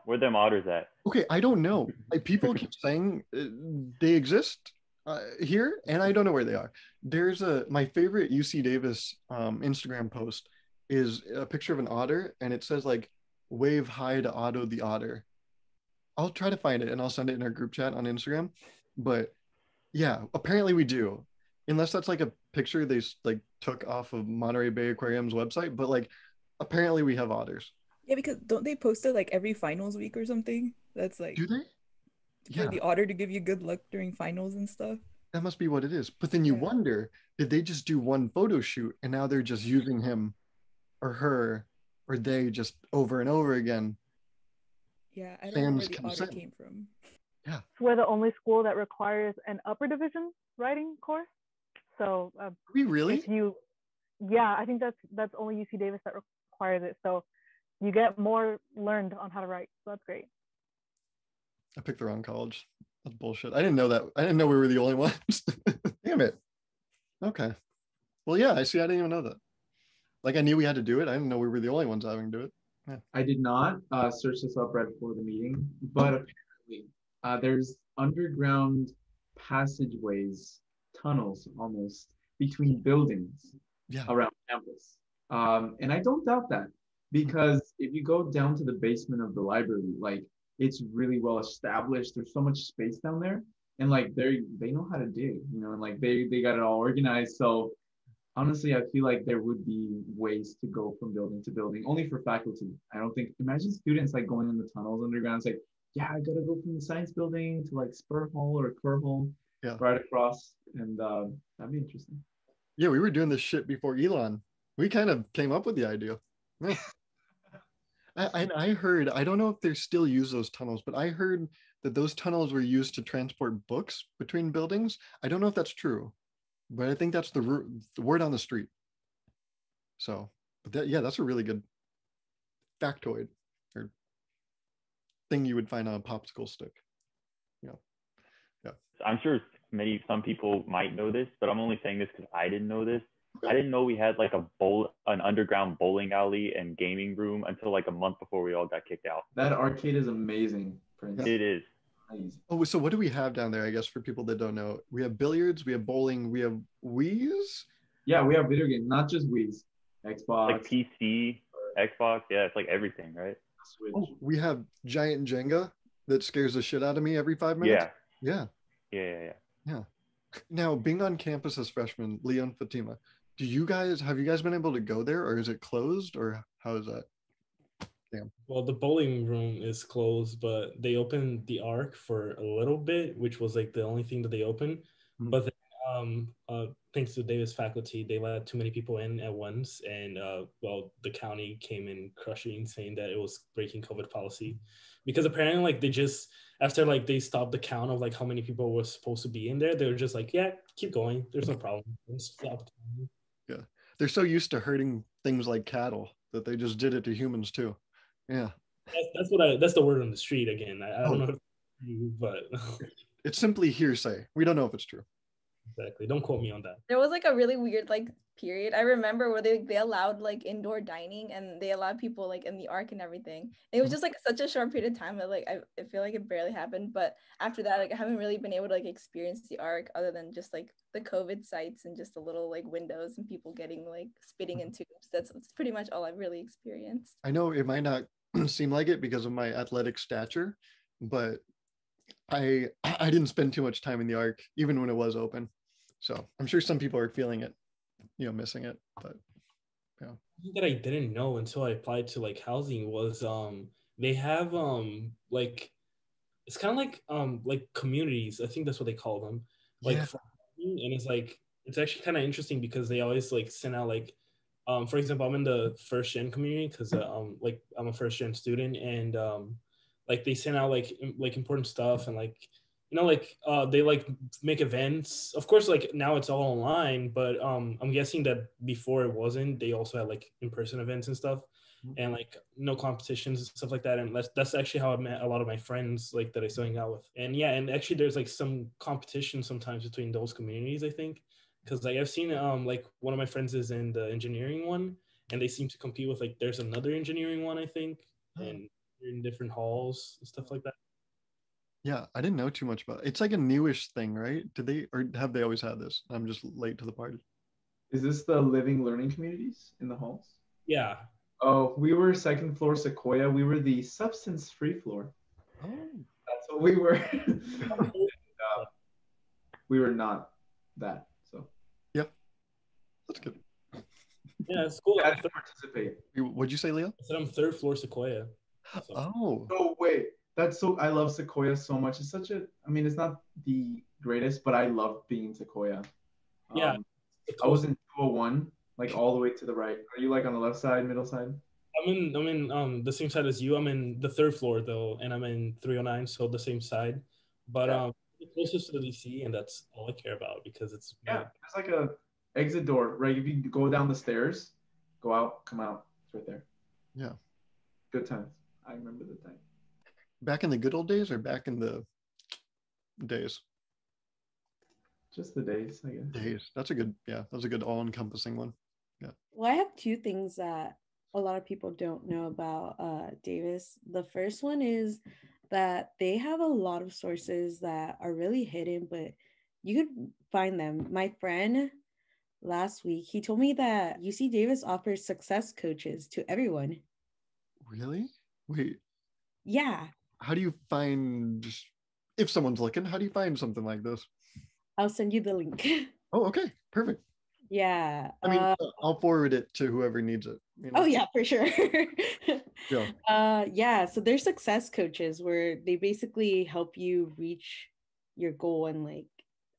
Where them otters at? Okay, I don't know. Like, people keep saying they exist here, and I don't know where they are. There's my favorite UC Davis Instagram post is a picture of an otter, and it says like "Wave hi to Otto the otter." I'll try to find it and I'll send it in our group chat on Instagram. But yeah, apparently we do, unless that's like a picture they like took off of Monterey Bay Aquarium's website. But like, apparently we have otters. Yeah, because don't they post it like every finals week or something? That's like Do they? for Yeah, the otter to give you good luck during finals and stuff. that must be what it is. But then you Yeah. wonder, did they just do one photo shoot and now they're just using him or her or they just over and over again? Yeah, I don't know where Sans the otter consent. came from. Yeah. We're the only school that requires an upper division writing course. So Are we really? if you, yeah, I think that's only UC Davis that requires it. So you get more learned on how to write. So that's great. I picked the wrong college. That's bullshit. I didn't know that. I didn't know we were the only ones. Damn it. Okay. Well, yeah, I see. I didn't even know that. Like, I knew we had to do it. I didn't know we were the only ones having to do it. Yeah. I did not search this up right before the meeting, but apparently there's underground passageways, tunnels almost, between buildings Yeah. around campus. And I don't doubt that because if you go down to the basement of the library, like it's really well established. There's so much space down there. And like they know how to dig, you know, and like they got it all organized. So honestly, I feel like there would be ways to go from building to building, only for faculty. I don't think, imagine students like going in the tunnels underground. It's like, yeah, I gotta go from the science building to like Spur Hall or Kerr Hall, Yeah. right across. And that'd be interesting. Yeah, we were doing this shit before Elon. We kind of came up with the idea. Yeah. I heard, I don't know if they still use those tunnels, but I heard that those tunnels were used to transport books between buildings. I don't know if that's true, but I think that's the word on the street. So, but that, yeah, that's a really good factoid or thing you would find on a popsicle stick. Yeah. Yeah. I'm sure some people might know this, but I'm only saying this because I didn't know this. I didn't know we had like an underground bowling alley and gaming room until like a month before we all got kicked out. That arcade is amazing, Prince. It is. Amazing. Oh, so what do we have down there? I guess for people that don't know, we have billiards, we have bowling, we have Wii's. Yeah, we have video games, not just Wii's, Xbox, like PC, Xbox. Yeah, it's like everything, right? Switch. Oh, we have giant Jenga that scares the shit out of me every 5 minutes. Yeah. Yeah. Now, being on campus as freshmen, Leon, Fatima, have you guys been able to go there, or is it closed, or how is that? Damn. Well, the bowling room is closed, but they opened the Arc for a little bit, which was like the only thing that they opened. Mhm. But then, thanks to Davis faculty, they let too many people in at once, and the county came in crushing, saying that it was breaking COVID policy, because apparently, like they just after like they stopped the count of like how many people were supposed to be in there, they were just like, yeah, keep going, there's no problem. Yeah, they're so used to hurting things like cattle that they just did it to humans too. Yeah, that's the word on the street again. I don't know if it's true, but it's simply hearsay. We don't know if it's true. Exactly. Don't quote me on that. There was like a really weird like period. I remember where they allowed like indoor dining and they allowed people like in the Arc and everything. It was just like such a short period of time that like I feel like it barely happened. But after that, like I haven't really been able to like experience the Arc other than just like the COVID sites and just the little like windows and people getting like spitting in tubes. That's pretty much all I've really experienced. I know it might not seem like it because of my athletic stature, but I didn't spend too much time in the Arc even when it was open. So I'm sure some people are feeling it, missing it. But yeah. Something that I didn't know until I applied to like housing was they have like it's kind of like communities. I think that's what they call them. Like and it's like it's actually kind of interesting because they always like send out like for example, I'm in the first gen community because like I'm a first gen student, and like they send out like important stuff, and like they like make events. Of course, like now it's all online, but I'm guessing that before it wasn't. They also had like in-person events and stuff, and like no competitions and stuff like that. And that's actually how I met a lot of my friends like that I still hang out with. And yeah, and actually there's like some competition sometimes between those communities, I think, because like I've seen like one of my friends is in the engineering one, and they seem to compete with like there's another engineering one, I think, and in different halls and stuff like that. Yeah, I didn't know too much about it. It's like a newish thing, right? Did they, or have they always had this? I'm just late to the party. Is this the living learning communities in the halls? Yeah. Oh, we were second floor Sequoia. We were the substance free floor. Oh. That's what we were. We were not that. So. Yeah, that's good. Yeah, it's cool. I had to participate. What'd you say, Leo? I said I'm third floor Sequoia. So. Oh. No way. That's so. I love Sequoia so much. It's such a. I mean, it's not the greatest, but I love being Sequoia. Yeah. I was in 201, like all the way to the right. Are you like on the left side, middle side? I'm in the same side as you. I'm in the third floor though, and I'm in 309, so the same side. But the closest to the DC, and that's all I care about because it's There's like a exit door, right? If you go down the stairs, go out, come out. It's right there. Yeah. Good times. I remember the time. Back in the good old days or back in the days? Just the days, I guess. Days. That's a good all-encompassing one. Yeah. Well, I have two things that a lot of people don't know about Davis. The first one is that they have a lot of sources that are really hidden, but you could find them. My friend last week, he told me that UC Davis offers success coaches to everyone. Really? Wait. Yeah. How do you find, if someone's looking, how do you find something like this? I'll send you the link. Oh, okay. Perfect. Yeah. I mean, I'll forward it to whoever needs it. You know? Oh, yeah, for sure. Yeah. Yeah. So they're success coaches where they basically help you reach your goal. And like,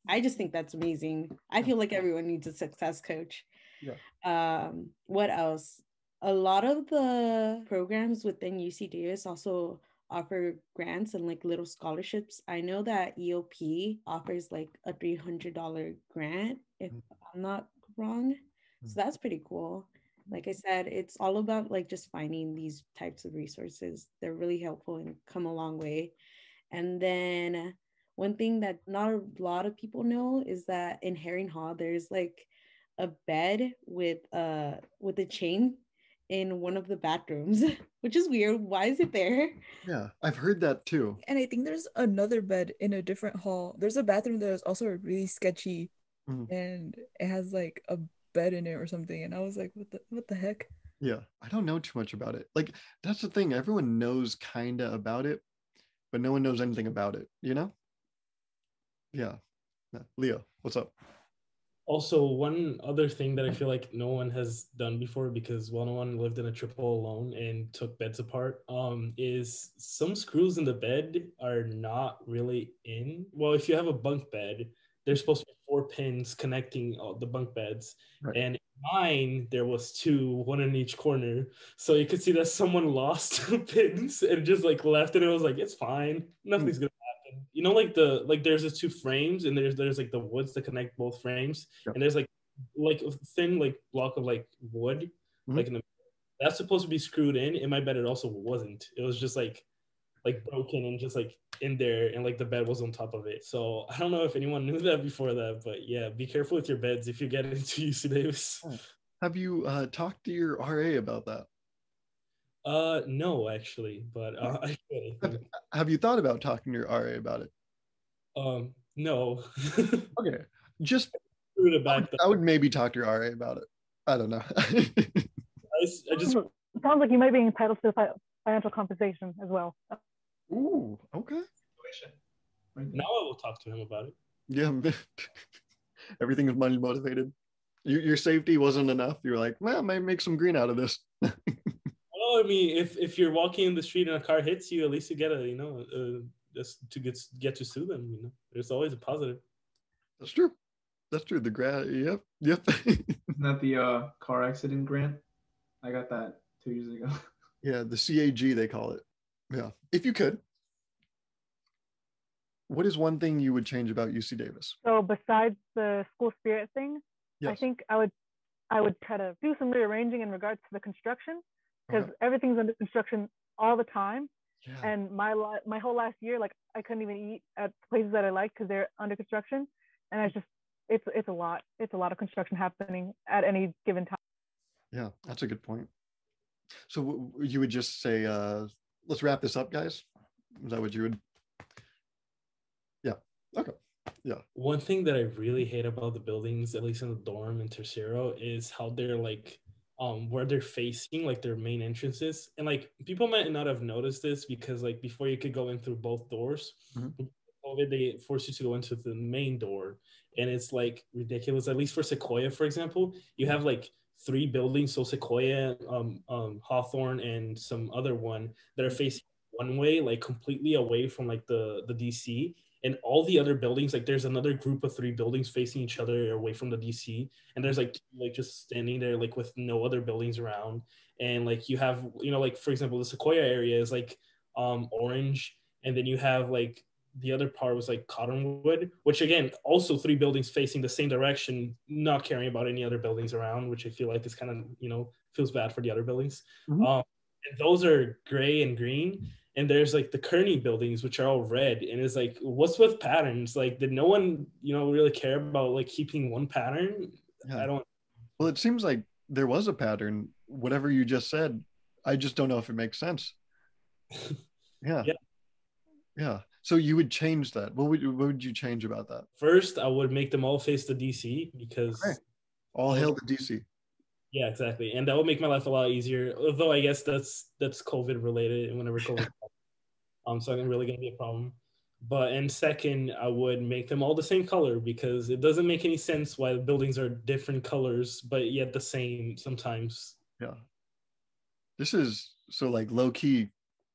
I just think that's amazing. I feel like everyone needs a success coach. Yeah. What else? A lot of the programs within UC Davis also offer grants and like little scholarships. I know that EOP offers like a $300 grant, if I'm not wrong. So that's pretty cool. Like I said, it's all about like just finding these types of resources. They're really helpful and come a long way. And then one thing that not a lot of people know is that in Herring Hall, there's like a bed with a chain in one of the bathrooms, which is weird. Why is it there? Yeah, I've heard that too. And I think there's another bed in a different hall. There's a bathroom that is also really sketchy, and it has like a bed in it or something. And I was like, what the heck? Yeah, I don't know too much about it. Like, that's the thing. Everyone knows kinda about it, but no one knows anything about it, you know? Yeah. Leo, what's up? Also, one other thing that I feel like no one has done before because no one lived in a triple alone and took beds apart, is some screws in the bed are not really in. Well, if you have a bunk bed, there's supposed to be 4 pins connecting all the bunk beds. Right. And in mine, there was 2, one in each corner. So you could see that someone lost 2 pins and just like left it. It was like, it's fine. Nothing's gonna happen. You know, like there's the 2 frames and there's like the woods that connect both frames. Yep. And there's like a thin like block of like wood, like in the that's supposed to be screwed in my bed. It also wasn't. It was just like broken and just like in there, and like the bed was on top of it. So I don't know if anyone knew that before that, but yeah, be careful with your beds if you get into UC Davis. Have you talked to your RA about that? No, actually, but I should. Have you thought about talking to your RA about it? No. Okay, just I would maybe talk to your RA about it. I don't know. I just sounds like you might be entitled to financial compensation as well. Ooh, okay. Now I will talk to him about it. Yeah, everything is money motivated. Your safety wasn't enough. You were like, well, I might make some green out of this. Well, I mean, if you're walking in the street and a car hits you, at least you get just to get to sue them. You know, there's always a positive. That's true. That's true. The grant. Yep. Isn't that the car accident grant? I got that 2 years ago. Yeah, the CAG they call it. Yeah. If you could, what is one thing you would change about UC Davis? So besides the school spirit thing, yes. I think I would try to do some rearranging in regards to the construction, because everything's under construction all the time. Yeah. And my whole last year, like I couldn't even eat at places that I liked because they're under construction, and it's a lot. It's a lot of construction happening at any given time. Yeah, that's a good point. So you would just say, let's wrap this up, guys? Is that what you would? Yeah. Okay. Yeah. One thing that I really hate about the buildings, at least in the dorm in Tercero, is how they're like, where they're facing, like their main entrances. And like people might not have noticed this because like before you could go in through both doors, COVID, they force you to go into the main door, and it's like ridiculous. At least for Sequoia, for example, you have like three buildings, so Sequoia, Hawthorne, and some other one that are facing one way, like completely away from like the DC. And all the other buildings, like there's another group of three buildings facing each other away from the DC, and there's like just standing there like with no other buildings around. And like you have, like for example, the Sequoia area is like orange, and then you have like the other part was like Cottonwood, which again, also three buildings facing the same direction, not caring about any other buildings around, which I feel like is kind of, feels bad for the other buildings. Mhm. And those are gray and green. And there's like the Kearney buildings, which are all red. And it's like, what's with patterns? Like, did no one, really care about like keeping one pattern? Yeah. I don't. Well, it seems like there was a pattern. Whatever you just said, I just don't know if it makes sense. Yeah. Yeah. Yeah. So you would change that. What would you change about that? First, I would make them all face the DC because Okay. All hail the DC. yeah, exactly, and that would make my life a lot easier. Although I guess that's COVID related, and whenever COVID, so it's really gonna be a problem. But and second, I would make them all the same color because it doesn't make any sense why the buildings are different colors but yet the same sometimes. Yeah. This is so like low key.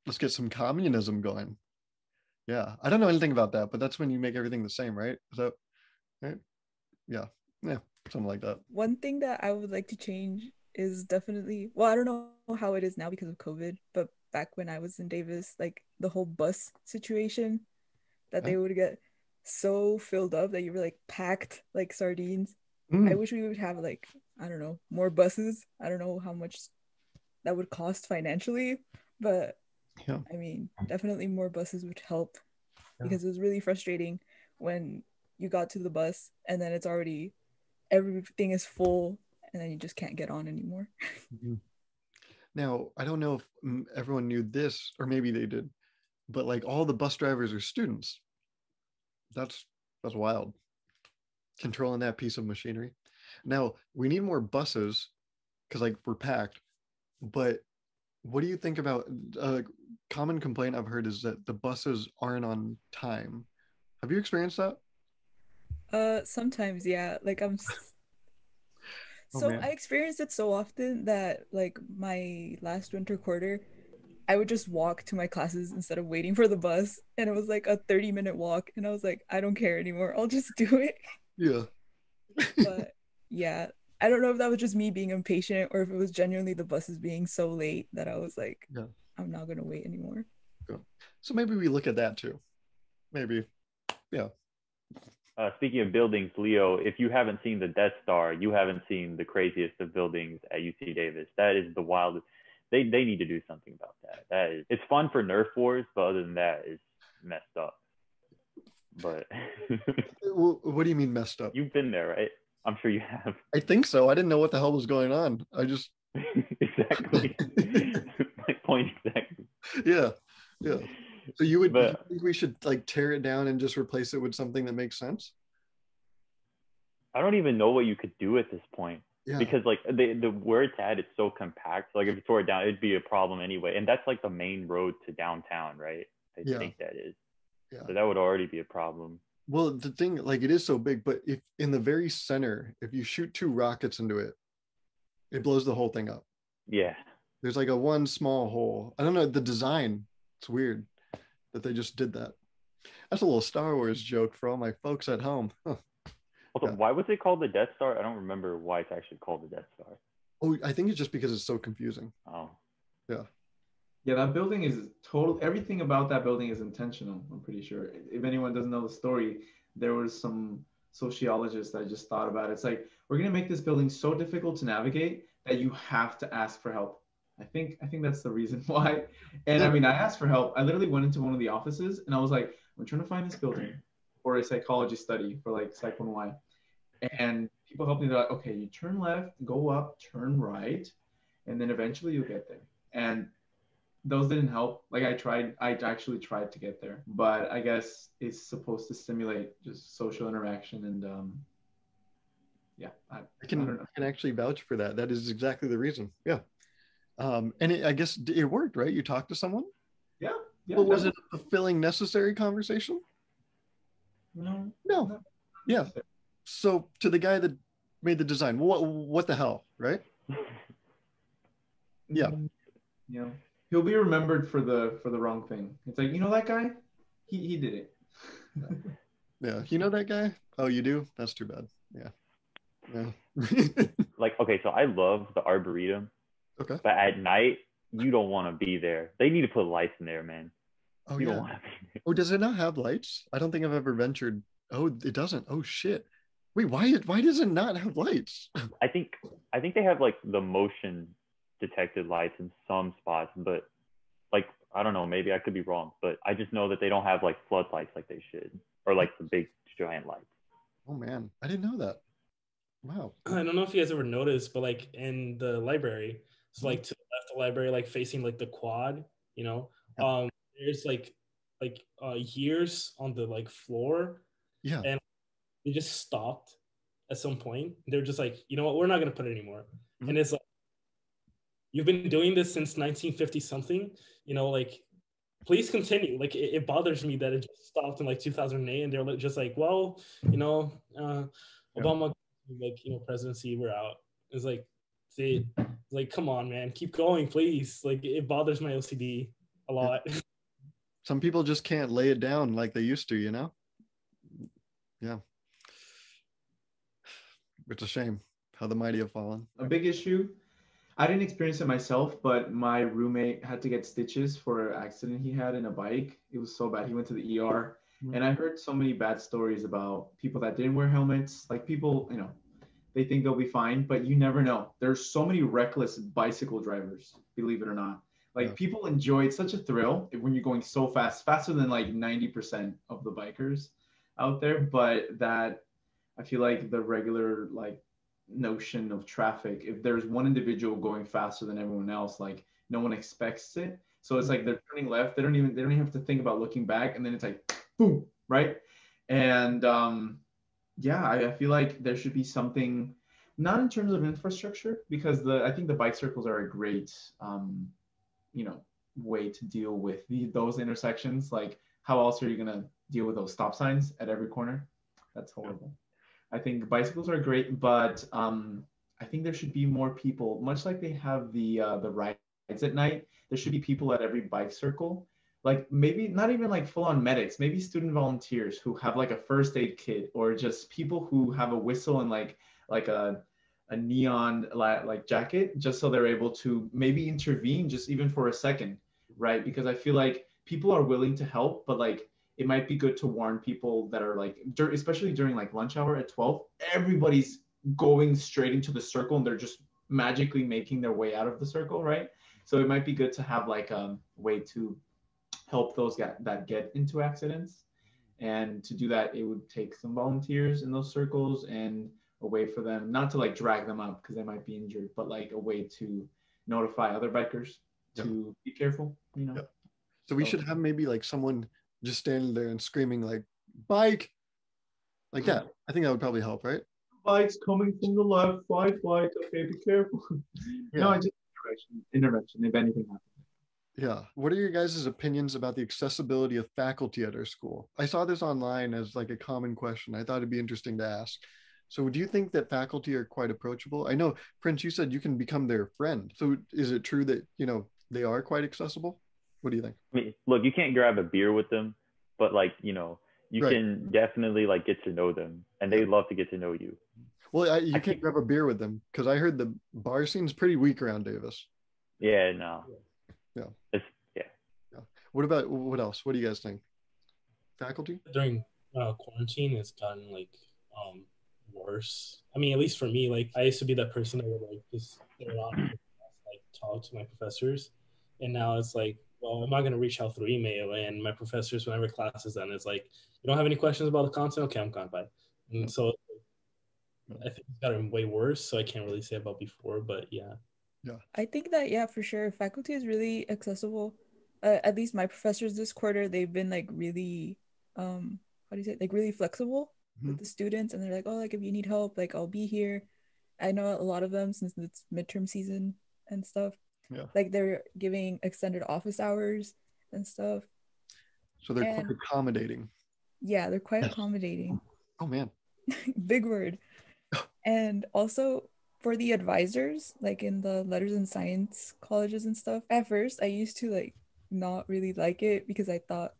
Let's get some communism going. Yeah, I don't know anything about that, but that's when you make everything the same, right? So, right? Yeah, something like that. One thing that I would like to change is definitely, well, I don't know how it is now because of COVID, but back when I was in Davis, like the whole bus situation, that they would get so filled up that you were like packed like sardines. I wish we would have like, I don't know, more buses. I don't know how much that would cost financially, but Yeah. I mean, definitely more buses would help because it was really frustrating when you got to the bus and then it's already, everything is full and then you just can't get on anymore. Mhm. Now, I don't know if everyone knew this, or maybe they did, but like all the bus drivers are students. That's wild. Controlling that piece of machinery. Now, we need more buses because like we're packed, but what do you think about a common complaint I've heard is that the buses aren't on time? Have you experienced that? Sometimes, yeah. Like Oh so I man. experienced it so often that like my last winter quarter, I would just walk to my classes instead of waiting for the bus. And it was like a 30-minute walk. And I was like, I don't care anymore. I'll just do it. Yeah. But yeah, I don't know if that was just me being impatient or if it was genuinely the buses being so late that I was like, Yeah. I'm not gonna wait anymore. Cool. So maybe we look at that too. Maybe. Yeah. Speaking of buildings, Leo, if you haven't seen the Death Star, you haven't seen the craziest of buildings at UC Davis. That is the wildest. They need to do something about that. It's fun for Nerf wars, but other than that, it's messed up. But What do you mean messed up? you've been there, right? I'm sure you have. I think so. I didn't know what the hell was going on. I just Exactly. My point exactly. yeah. So you But think we should like tear it down and just replace it with something that makes sense? I don't even know what you could do at this point. Yeah. Because like the where it's at is so compact. Like if you tore it down, it'd be a problem anyway. And that's like the main road to downtown, right? I think that is. Yeah. So that would already be a problem. Well, the thing, like, it is so big, but if in the very center, if you shoot two rockets into it, it blows the whole thing up. Yeah. There's like a one small hole. I don't know the design. It's weird that they just did that. That's a little Star Wars joke for all my folks at home. Huh. Also, why was it called the Death Star? I don't remember why it's actually called the Death Star. Oh, I think it's just because it's so confusing. Oh. Yeah. Yeah, that building is total. Everything about that building is intentional. I'm pretty sure. If anyone doesn't know the story, there was some sociologists that just thought about it. It's like we're gonna make this building so difficult to navigate that you have to ask for help. I think that's the reason why. And I mean, I asked for help. I literally went into one of the offices and I was like, I'm trying to find this building for a psychology study for like Psych 1Y. And people helped me. They're like, okay, you turn left, go up, turn right, and then eventually you'll get there. And those didn't help. Like I actually tried to get there, but I guess it's supposed to stimulate just social interaction and yeah. I can actually vouch for that. That is exactly the reason. Yeah. And I guess it worked, right? You talked to someone? Yeah. Well, was it a fulfilling, necessary conversation? No. No. Yeah. So to the guy that made the design, what the hell, right? Yeah. You know, he'll be remembered for the wrong thing. It's like, you know that guy? He did it. Yeah. You know that guy? Oh, you do? That's too bad. Yeah. Yeah. Like, okay, so I love the Arboretum, Okay. but at night, you don't want to be there. They need to put lights in there, man. Oh, You yeah. don't want to be there. Oh, does it not have lights? I don't think I've ever ventured. Oh, it doesn't. Oh, shit. Wait, why does it not have lights? I think they have like the motion detected lights in some spots, but like I don't know, maybe I could be wrong, but I just know that they don't have like floodlights like they should, or like the big giant lights. Oh man, I didn't know that. Wow. I don't know if you guys ever noticed, but like in the library, so like to the left of the library, like facing like the quad, you know, there's like years on the like floor, Yeah. and they just stopped at some point. They're just like, you know what, we're not gonna put it anymore. Mhm. And it's like, you've been doing this since 1950 something, you know, like please continue. Like it bothers me that it just stopped in like 2008, and they're just like, well, you know, Obama, like, you know, presidency, we're out. It's like, see, like, come on, man, keep going, please. Like it bothers my OCD a lot. Some people just can't lay it down like they used to, you know? Yeah. It's a shame how the mighty have fallen. A big issue. I didn't experience it myself, but my roommate had to get stitches for an accident he had in a bike. It was so bad. He went to the ER. Mhm. And I heard so many bad stories about people that didn't wear helmets. Like people, you know, they think they'll be fine, but you never know. There's so many reckless bicycle drivers, believe it or not. Like Yeah. people enjoy, it's such a thrill when you're going so fast, faster than like 90% of the bikers out there. But that I feel like the regular like notion of traffic, if there's one individual going faster than everyone else, like no one expects it. So it's like they're turning left, they don't even have to think about looking back, and then it's like boom, right? And yeah, I feel like there should be something, not in terms of infrastructure, because I think the bike circles are a great you know, way to deal with those intersections. Like how else are you gonna deal with those stop signs at every corner? That's horrible. I think bicycles are great, but I think there should be more people, much like they have the rides at night. There should be people at every bike circle, like maybe not even like full on medics, maybe student volunteers who have like a first aid kit, or just people who have a whistle and like a neon like jacket, just so they're able to maybe intervene just even for a second, right? Because I feel like people are willing to help, but like it might be good to warn people that are like, especially during like lunch hour at 12, everybody's going straight into the circle and they're just magically making their way out of the circle, right? So it might be good to have like a way to help those that get into accidents. And to do that, it would take some volunteers in those circles and a way for them not to like drag them up because they might be injured, but like a way to notify other bikers to be careful, you know? So we should have maybe like someone just standing there and screaming like bike, like that. I think that would probably help, right? Bikes coming from the left, bike, okay, be careful. No, I just intervention if anything happens. Yeah. What are your guys' opinions about the accessibility of faculty at our school? I saw this online as like a common question. I thought it'd be interesting to ask. So do you think that faculty are quite approachable? I know, Prince, you said you can become their friend. So is it true that, you know, they are quite accessible? What do you think? I mean, look, you can't grab a beer with them, but like, you know, you can definitely like get to know them, and they love to get to know you. Well, you can't grab a beer with them because I heard the bar scene's pretty weak around Davis. Yeah, no. Yeah. Yeah. What else? What do you guys think? Faculty? During quarantine, it's gotten like worse. I mean, at least for me, like I used to be that person that would like just sit around and like talk to my professors, and now it's like, well, I'm not gonna reach out through email, and my professors, whenever class is done, it's like, you don't have any questions about the content? Okay, I'm gone, bye. And so I think it's gotten way worse, so I can't really say about before, but yeah. I think that, yeah, for sure, faculty is really accessible. At least my professors this quarter, they've been like really, how do you say it? Like really flexible with the students, and they're like, oh, like if you need help, like I'll be here. I know a lot of them, since it's midterm season and stuff. Yeah. Like they're giving extended office hours and stuff. So they're quite accommodating. Yeah, they're quite accommodating. Oh man. Big word. And also for the advisors, like in the letters and science colleges and stuff, at first I used to like not really like it because I thought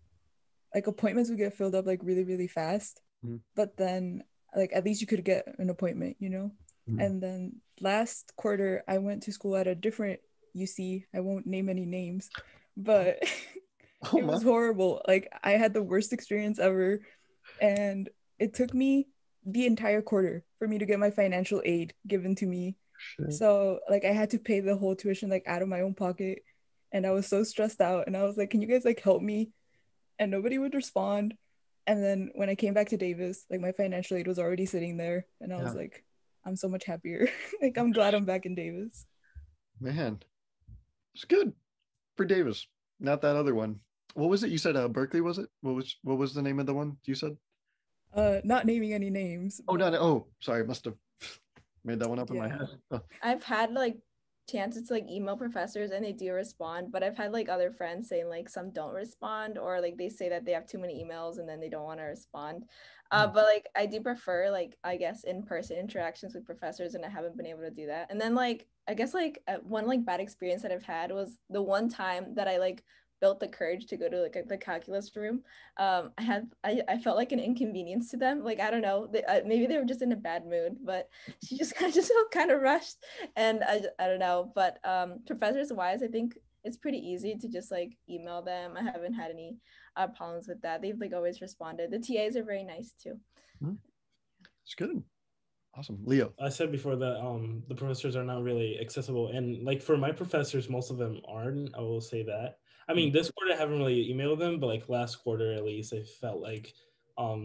like appointments would get filled up like really, really fast. Mhm. But then like at least you could get an appointment, you know? Mhm. And then last quarter I went to school at a different UC. I won't name any names, but Oh it my. was horrible. Like I had the worst experience ever. And it took me the entire quarter for me to get my financial aid given to me. Shit. So like I had to pay the whole tuition like out of my own pocket. And I was so stressed out. And I was like, can you guys like help me? And nobody would respond. And then when I came back to Davis, like my financial aid was already sitting there. And I was Yeah. like, I'm so much happier. Like I'm glad I'm back in Davis. Man, it's good for Davis. Not that other one. What was it? You said Berkeley, was it? What was the name of the one you said? Not naming any names. Oh, but no. Oh, sorry. I must have made that one up in my yeah. head. Oh. I've had like chances to like email professors and they do respond, but I've had like other friends saying like some don't respond, or like they say that they have too many emails and then they don't want to respond. But like I do prefer like I guess in-person interactions with professors, and I haven't been able to do that. And then like I guess like one like bad experience that I've had was the one time that I like built the courage to go to like the calculus room. I felt like an inconvenience to them. Like I don't know, maybe they were just in a bad mood, but she just felt kind of rushed, and I don't know. But professors wise, I think it's pretty easy to just like email them. I haven't had any problems with that. They've like always responded. The TAs are very nice too. It's good. Awesome. Leo. I said before that the professors are not really accessible, and like for my professors, most of them aren't. I will say that. I mean, this quarter I haven't really emailed them, but like last quarter at least, I felt like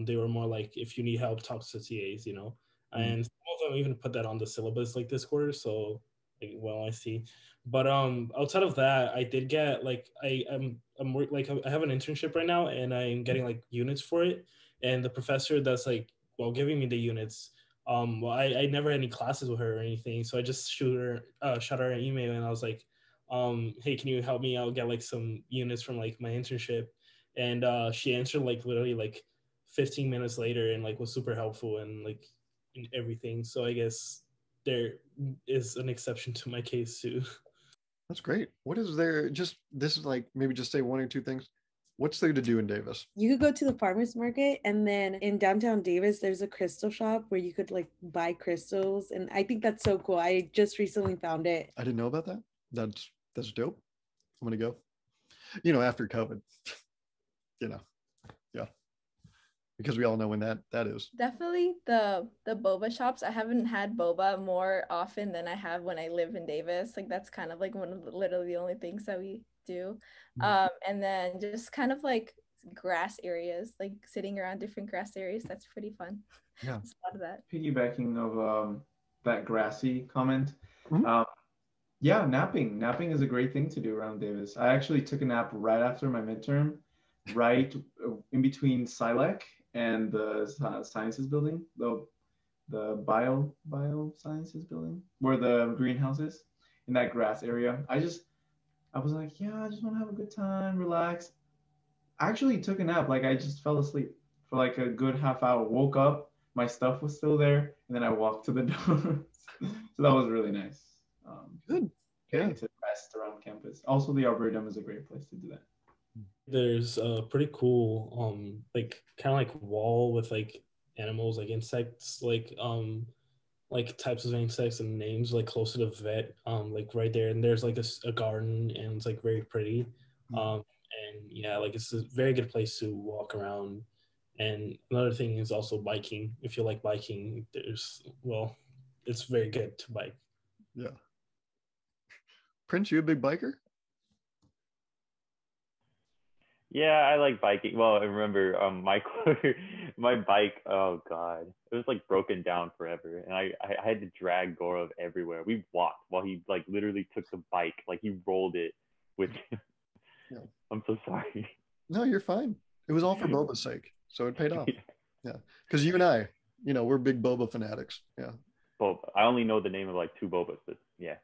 they were more like, if you need help, talk to TAs, you know. And some of them even put that on the syllabus like this quarter, so like, well, I see. But outside of that, I did get like like I have an internship right now, and I'm getting like units for it, and the professor that's like giving me the units. Well, I never had any classes with her or anything, so I just shot her an email, and I was like, hey, can you help me out get like some units from like my internship? And she answered like literally like 15 minutes later, and like was super helpful and like in everything. So I guess there is an exception to my case too. That's great. What is there? This is like maybe just say one or two things. What's there to do in Davis? You could go to the farmers market, and then in downtown Davis, there's a crystal shop where you could like buy crystals. And I think that's so cool. I just recently found it. I didn't know about that. That's dope. I'm gonna go. You know, after COVID. You know, yeah, because we all know when that is. Definitely the boba shops. I haven't had boba more often than I have when I live in Davis. Like that's kind of like one of literally the only things that we do. And then just kind of like grass areas, like sitting around different grass areas. That's pretty fun. Yeah. There's a lot of that. Piggybacking of that grassy comment, Mhm. yeah, napping. Napping is a great thing to do around Davis. I actually took a nap right after my midterm, right in between SciLec and the sciences building, the biosciences building, where the greenhouse is, in that grass area. I was like, yeah, I just want to have a good time, relax. I actually took a nap. Like I just fell asleep for like a good half hour. Woke up, my stuff was still there, and then I walked to the door. So that was really nice. Good. Getting to rest around campus. Also, the Arboretum is a great place to do that. There's a pretty cool like kind of like wall with like animals, like insects, like types of insects and names like close to the vet, like right there, and there's like a garden, and it's like very pretty. And yeah, like it's a very good place to walk around. And another thing is also biking. If you like biking, it's very good to bike. Yeah. Prince, you a big biker? Yeah, I like biking. Well, I remember my bike. Oh God, it was like broken down forever, and I had to drag Gauruv everywhere. We walked while he like literally took the bike, like he rolled it with. Yeah. I'm so sorry. No, you're fine. It was all for Boba's sake, so it paid off. Yeah, because you and I, we're big Boba fanatics. Yeah. Boba. I only know the name of like two Bobas, but yeah.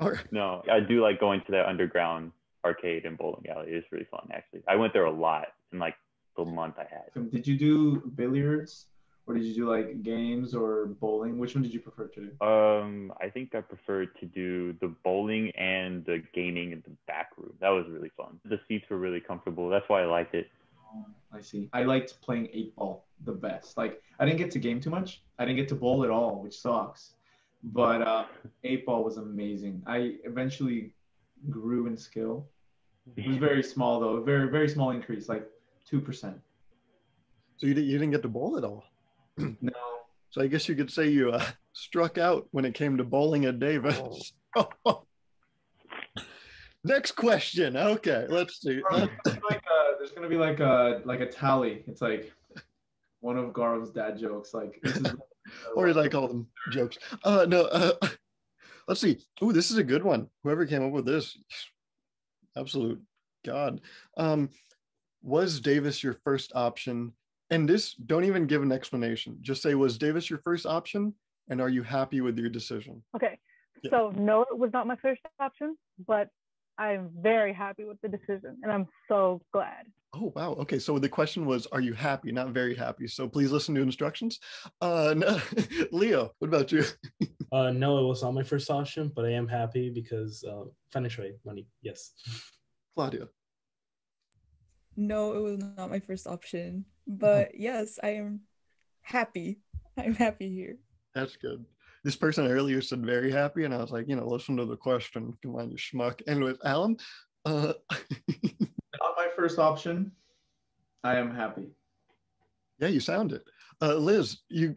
All right. No, I do like going to that underground arcade and bowling alley. It's really fun, actually. I went there a lot, and like the month I had. Did you do billiards, or did you do like games or bowling? Which one did you prefer to do? I think I preferred to do the bowling and the gaming in the back room. That was really fun. The seats were really comfortable. That's why I liked it. I see. I liked playing 8-ball the best. Like, I didn't get to game too much. I didn't get to bowl at all, which sucks. But 8-ball was amazing. I eventually grew in skill. It was very small though, very very small increase, like 2%. So you didn't get to bowl at all. No. So I guess you could say you struck out when it came to bowling at Davis. Next question. Okay, let's see. There's gonna be like a tally. It's like one of Gauruv's dad jokes. Like this is, or as I call them, jokes. No. Let's see. Oh, this is a good one. Whoever came up with this, absolute god. Was Davis your first option? And this, don't even give an explanation. Just say, was Davis your first option? And are you happy with your decision? Okay. Yeah. So no, it was not my first option, but I'm very happy with the decision, and I'm so glad. Oh, wow. Okay. So the question was, are you happy? Not very happy. So please listen to instructions. No. Leo, what about you? No, it was not my first option, but I am happy because financial aid, money. Yes. Claudia. No, it was not my first option. But yes, I am happy. I'm happy here. That's good. This person earlier said very happy, and I was like, listen to the question. Come on, you schmuck. Anyways, Alan. Not my first option. I am happy. Yeah, you sound it. Liz, you.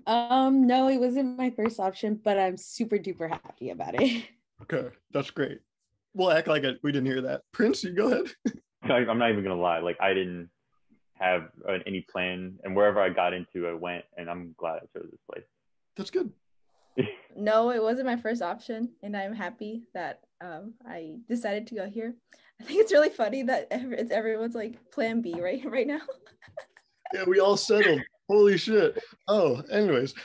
No, it wasn't my first option, but I'm super duper happy about it. Okay, that's great. We'll act like we didn't hear that. Prince, you go ahead. I'm not even gonna lie. Like, I didn't have any plan, and wherever I got into, I went, and I'm glad I chose this place. That's good. No, it wasn't my first option, and I'm happy that I decided to go here. I think it's really funny that it's everyone's like plan B right now. Yeah, we all settled. Holy shit. Oh, anyways.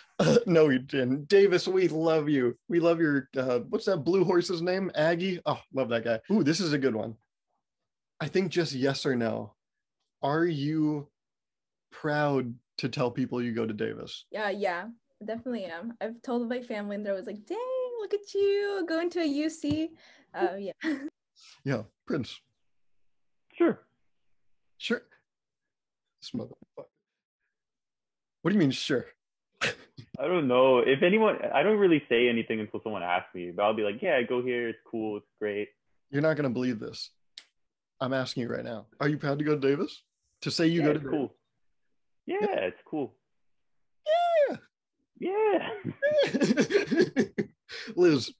No, we didn't. Davis, we love you. We love your, what's that blue horse's name? Aggie? Oh, love that guy. Ooh, this is a good one. I think just yes or no. Are you proud to tell people you go to Davis? Yeah, definitely am. I've told my family, and they're always like, dang, look at you going to a UC. Yeah. Yeah, Prince. Sure. This motherfucker. What do you mean, sure? I don't know. If anyone, I don't really say anything until someone asks me, but I'll be like, yeah, go here. It's cool. It's great. You're not going to believe this. I'm asking you right now. Are you proud to go to Davis? To say you go to it's cool. Yeah, it's cool. Yeah. Liz,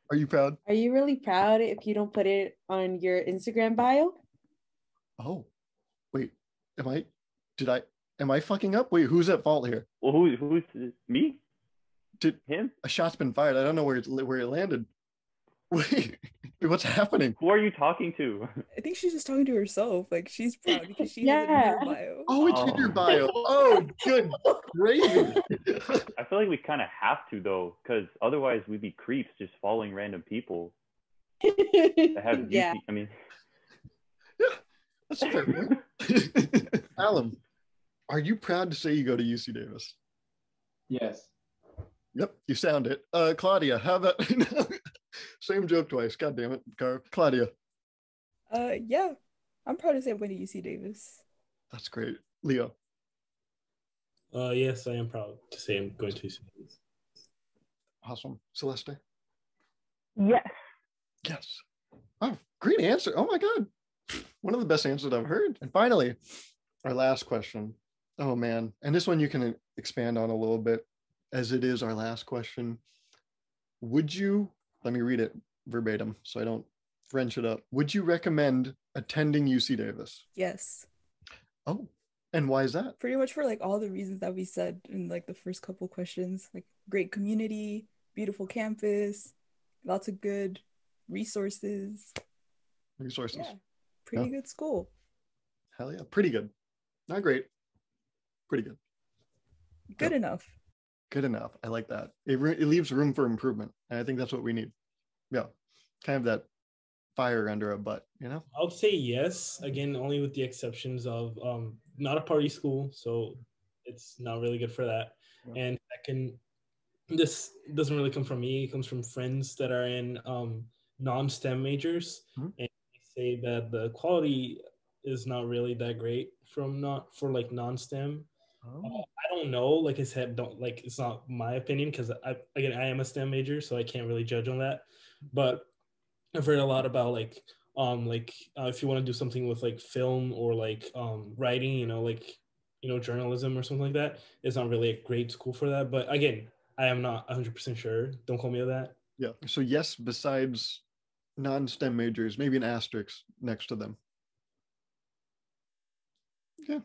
are you proud? Are you really proud if you don't put it on your Instagram bio? Oh, wait. Am I fucking up? Wait, who's at fault here? Well, who's me? Him? A shot's been fired. I don't know where it landed. Wait, what's happening? Who are you talking to? I think she's just talking to herself. Like, she's proud because she has it in her bio. Oh, it's in your bio. Oh, good gravy. I feel like we kind of have to, though, because otherwise we'd be creeps just following random people that have Yeah. I mean, yeah, that's fair. Alan, are you proud to say you go to UC Davis? Yes. Yep, you sound it. Claudia, how about same joke twice? God damn it, Gauruv. Claudia. Yeah, I'm proud to say I went to UC Davis. That's great. Leo. Yes, I am proud to say I'm going to UC. Awesome. Celeste. Yes. Yes. Oh, great answer. Oh my God. One of the best answers I've heard. And finally, our last question. Oh man. And this one you can expand on a little bit, as it is our last question. Would you, let me read it verbatim so I don't wrench it up. Would you recommend attending UC Davis? Yes. Oh, and why is that? Pretty much for like all the reasons that we said in like the first couple questions, like great community, beautiful campus, lots of good resources. Resources. Yeah, pretty good school. Hell yeah, pretty good. Not great. Pretty good. Good enough. Good enough. I like that. It leaves room for improvement. And I think that's what we need. Yeah. Kind of that fire under a butt, I would say yes, again, only with the exceptions of not a party school, so it's not really good for that. Yeah. And second, this doesn't really come from me, it comes from friends that are in non-STEM majors, and they say that the quality is not really that great for like non-STEM. I don't know, like I said, it's not my opinion, because I am a STEM major, so I can't really judge on that. But I've heard a lot about if you want to do something with like film or like writing, journalism or something like that, it's not really a great school for that. But again, I am not 100% sure. Don't call me on that. Yeah. So yes, besides non-STEM majors, maybe an asterisk next to them. Yeah.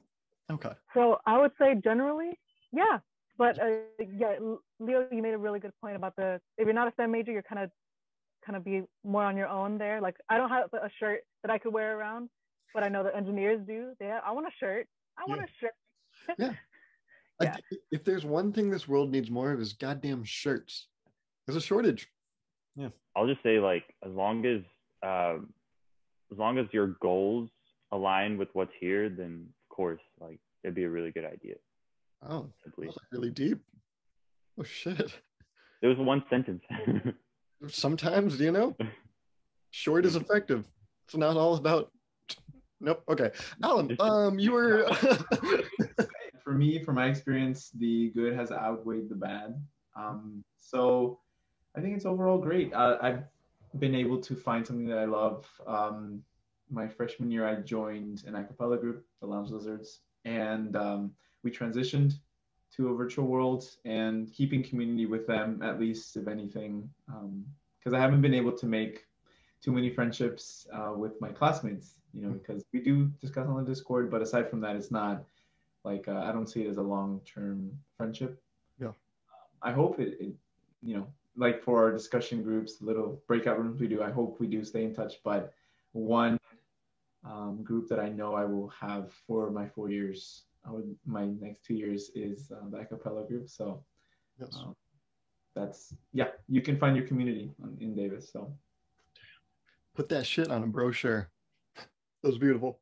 Okay. So I would say generally, yeah. But yeah, Leo, you made a really good point about if you're not a STEM major, you're kind of be more on your own there. Like, I don't have a shirt that I could wear around, but I know that engineers do. I want a shirt. I want a shirt. Yeah. Yeah. If there's one thing this world needs more of, is goddamn shirts. There's a shortage. Yeah. I'll just say, like, as long as your goals align with what's here, then of course, like, it'd be a really good idea. Oh, that's really deep. Oh shit. It was one sentence. Sometimes, short is effective. It's not all about. Nope. Okay, Alan. You were. For me, from my experience, the good has outweighed the bad. So I think it's overall great. I've been able to find something that I love. My freshman year, I joined an a cappella group, the Lounge Lizards, and we transitioned to a virtual world and keeping community with them, at least, if anything, because I haven't been able to make too many friendships with my classmates, because we do discuss on the Discord, but aside from that, it's not like, I don't see it as a long-term friendship. Yeah. I hope it like for our discussion groups, the little breakout rooms we do, I hope we do stay in touch. But one group that I know I will have for my 4 years, my next 2 years, is the a cappella group. So yes. You can find your community in Davis. So put that shit on a brochure. That was beautiful.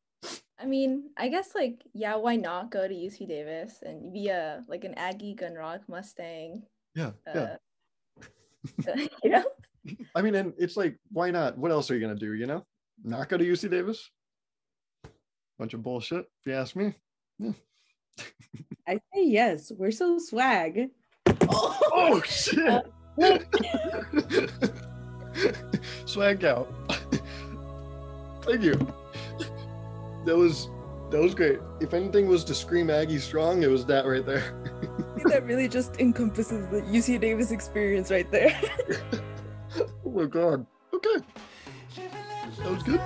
I mean, I guess, like, yeah, why not go to UC Davis and be an Aggie Gunrock Mustang? Yeah. I mean, and it's like, why not? What else are you gonna do? Not go to UC Davis? Bunch of bullshit, if you ask me. Yeah. I say yes. We're so swag. Oh shit! Swag out. Thank you. That was great. If anything was to scream Aggie strong, it was that right there. That really just encompasses the UC Davis experience right there. Oh my god. Okay. That was good.